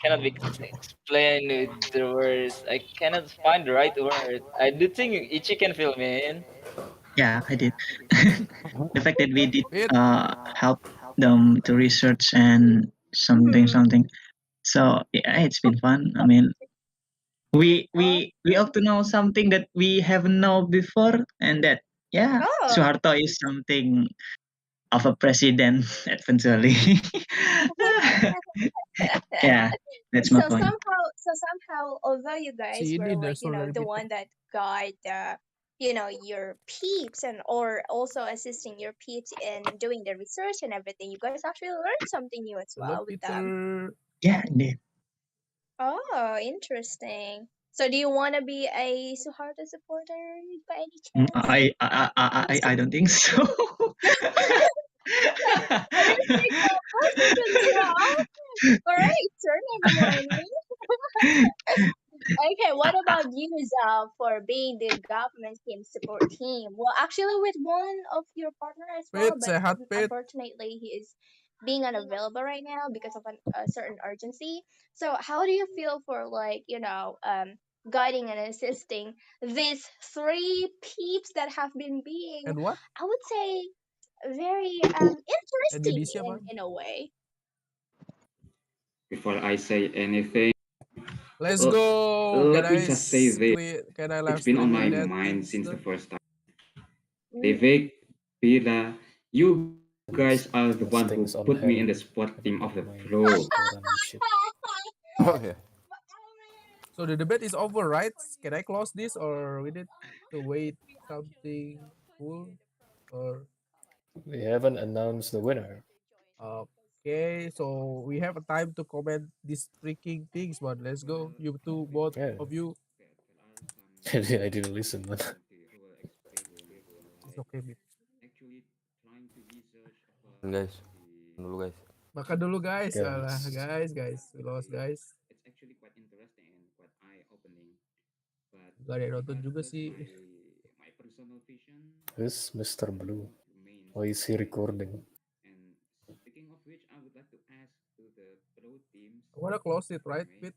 cannot be explained with the words. I cannot find the right word. I do think Ichi can feel, man. yeah, I did. The fact that we did Wait. help them to research and something. So yeah, it's been fun. I mean, we ought to know something that we haven't known before, and that yeah, Oh. Soeharto is something of a president eventually. Yeah, that's my So point. somehow, although you guys See, were like, there's already the Peter. one that got your peeps and or also assisting your peeps in doing the research and everything, you guys actually learned something new as Hello, well with them. Peter. Yeah, indeed. Oh, interesting. So do you want to be a Suharto supporter by any Mm, chance? I don't think so. So there's like no oppositions, huh? All right, turn everyone. Okay, what about you, for being the government team support team? Well, actually, with one of your partner as well, Pete, but sehat, Pete. unfortunately, he is being unavailable right now because of a certain urgency. So, how do you feel for like guiding and assisting these three peeps that have been being, And what? I would say, very interesting Indonesia, man. in a way. Before I say anything, Let's go. Can let me I just say this. can I live It's been on my streaming that mind things since the done? first time. Mm. Devik, Pira, you guys are the Once one who things on put me in hand, the sport gotta team put of the my pro. restoran and shit. Oh yeah. So the debate is over, right? Can I close this or we need to wait something cool? Or We haven't announced the winner. okay, so we have a time to comment these freaking things, but let's go. You two, both Yeah, of you. I didn't listen, man. It's okay, mate. guys. Dulu guys. Makan dulu guys. Alah, Guys, guys. We lost guys. it's actually quite interesting and quite eye-opening. But Gak ada yang nonton juga regardless sih. my personal vision, this Mr. Blue. remains Why the is he same. recording? And speaking of which, I would like to ask to the pro teams I wanna close it, right? teammates. With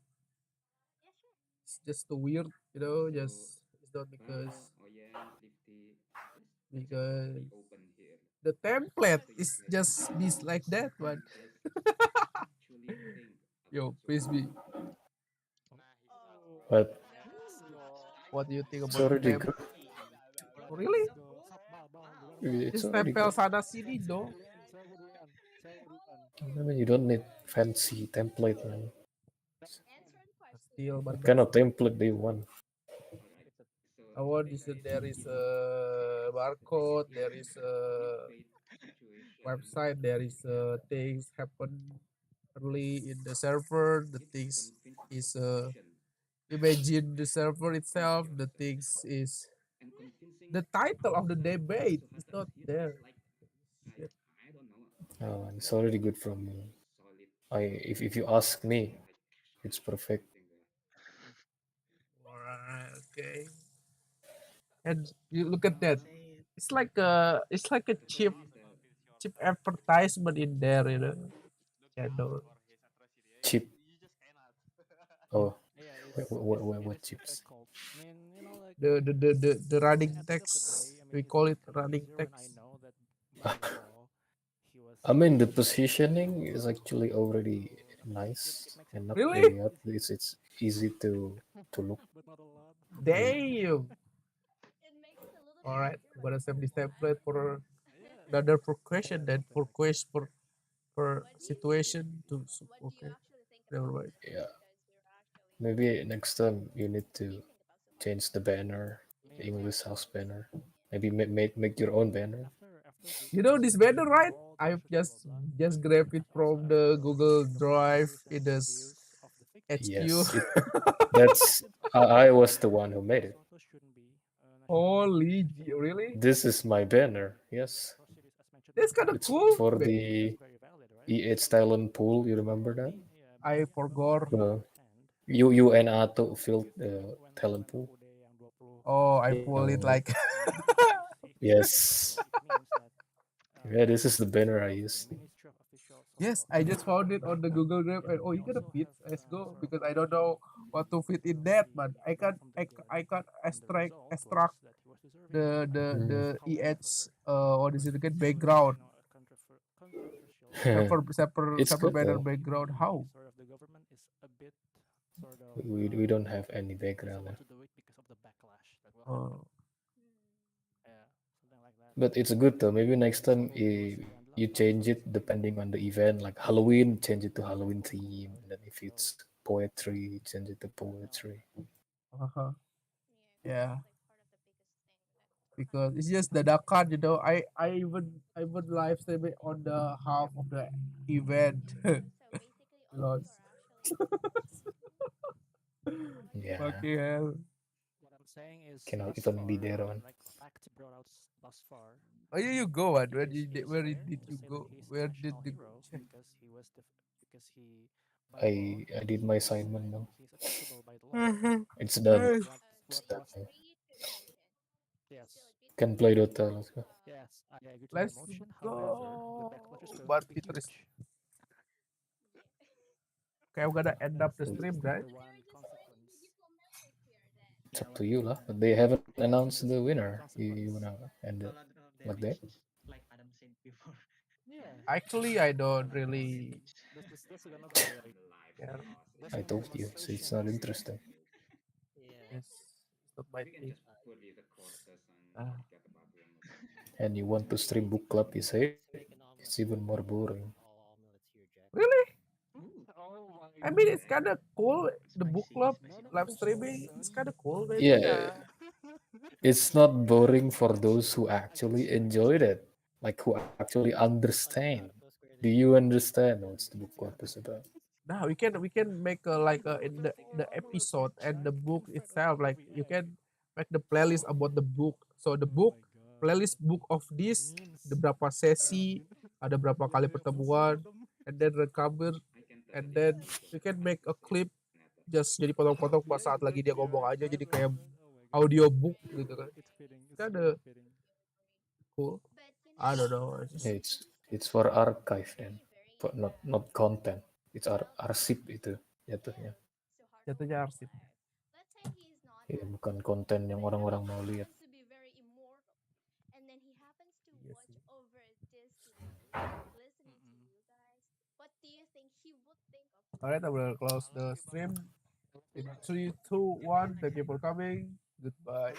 it's just too weird, So, just it's not Val, Oyen, Lifty, let's because be open here. the What template do you is think? just this like that What one. does actually think about Yo, Frisbee, Soeharto? But what do you think it's about the already temp? good. Really? It's Just already tempel good. sana sini dong. I mean, you don't need fancy template, man. Still, but What kind of template do you want? All right. So I to want take this. us There is into a barcode. There basically is a good a faith situation, website. There is and things happen early in the server. The it's things convinced is opposition imagine the server to itself. conquer The Australia. things is And convincing the title of the also debate is Soeharto not is, you know, there. like Shit. I don't know, like Oh, it's already good from me. solid If you ask me, like it's extract or perfect. something there. Alright, okay. And you look at that. It's like a The thing is that cheap advertisement in there, you know. Channel. Cheap. Oh, what chips? The running text. We call it running text. I mean, the positioning is actually already nice and not Really? really hard. It's easy to look. Yeah. Damn. Alright, I'm gonna save this template for another for question then for quest for situation to okay. Never mind. Yeah. Maybe next time you need to change the banner, the English house banner. Maybe make your own banner. You know this banner, right? I've just grabbed it from the Google Drive in this HQ. Yes, it. That's I was the one who made it. Really? This is my banner. Yes, That's kind of it's cool. for the EH talent pool. You remember that? I forgot. You and Ato filled the talent pool. Oh, I pull it Yang like. yes. Yeah, this is the banner I used. Yes, I just found it on the Google Drive. And, oh, you got a fit? Let's go because I don't know what to fit in that, but I can extract the Hmm. EH what is it again background It's separate good banner though. background. How? We don't have any background there. Oh, But it's good though. Maybe next time you change it depending on the event. Like Halloween, change it to Halloween theme. And then if it's poetry, change it to poetry. uh-huh. Yeah, because it's just dadakan, you know. I would live stream it on the half of the event. Lost. Yeah, Fucking hell. cannot even be there on. Oh, yeah, you go on. Did you go? Where did the I did my assignment now. Mhm. It's done. It's done. Can play Dota. Let's go. Let's go. But Peter is okay. I'm gonna end up the stream, right? It's up to you lah. But they haven't announced the winner. You wanna end it like that? Like Adam said before. Actually, I don't really Live care. loss. I told you, it's not interesting. Yes, it's not my We can thing. just put it across this and Ah, forget about the game. And you want to stream book club, you say it's even more boring. really? Ooh, I mean, it's kind of cool. The book spicy, club spicy live topic. streaming. It's kind of cool, maybe. Yeah, it's not boring for those who actually enjoyed it, like who actually understand. Do you understand what the book club is about? Now we can make like in the episode and the book itself. Like you can make the playlist about the book. So the book playlist book of this the berapa sesi ada berapa kali pertemuan, and then recover, and then you can make a clip just jadi potong-potong pas saat lagi dia ngomong aja jadi kayak audio book gitu kan. Kinda cool. I don't know. It's for archive then, but not content. It's arsip itu jatuhnya. Jatuhnya arsip. Ya, bukan konten yang orang-orang mau lihat. Alright, I will close the stream in 3, 2, 1. Thank you for coming. Goodbye.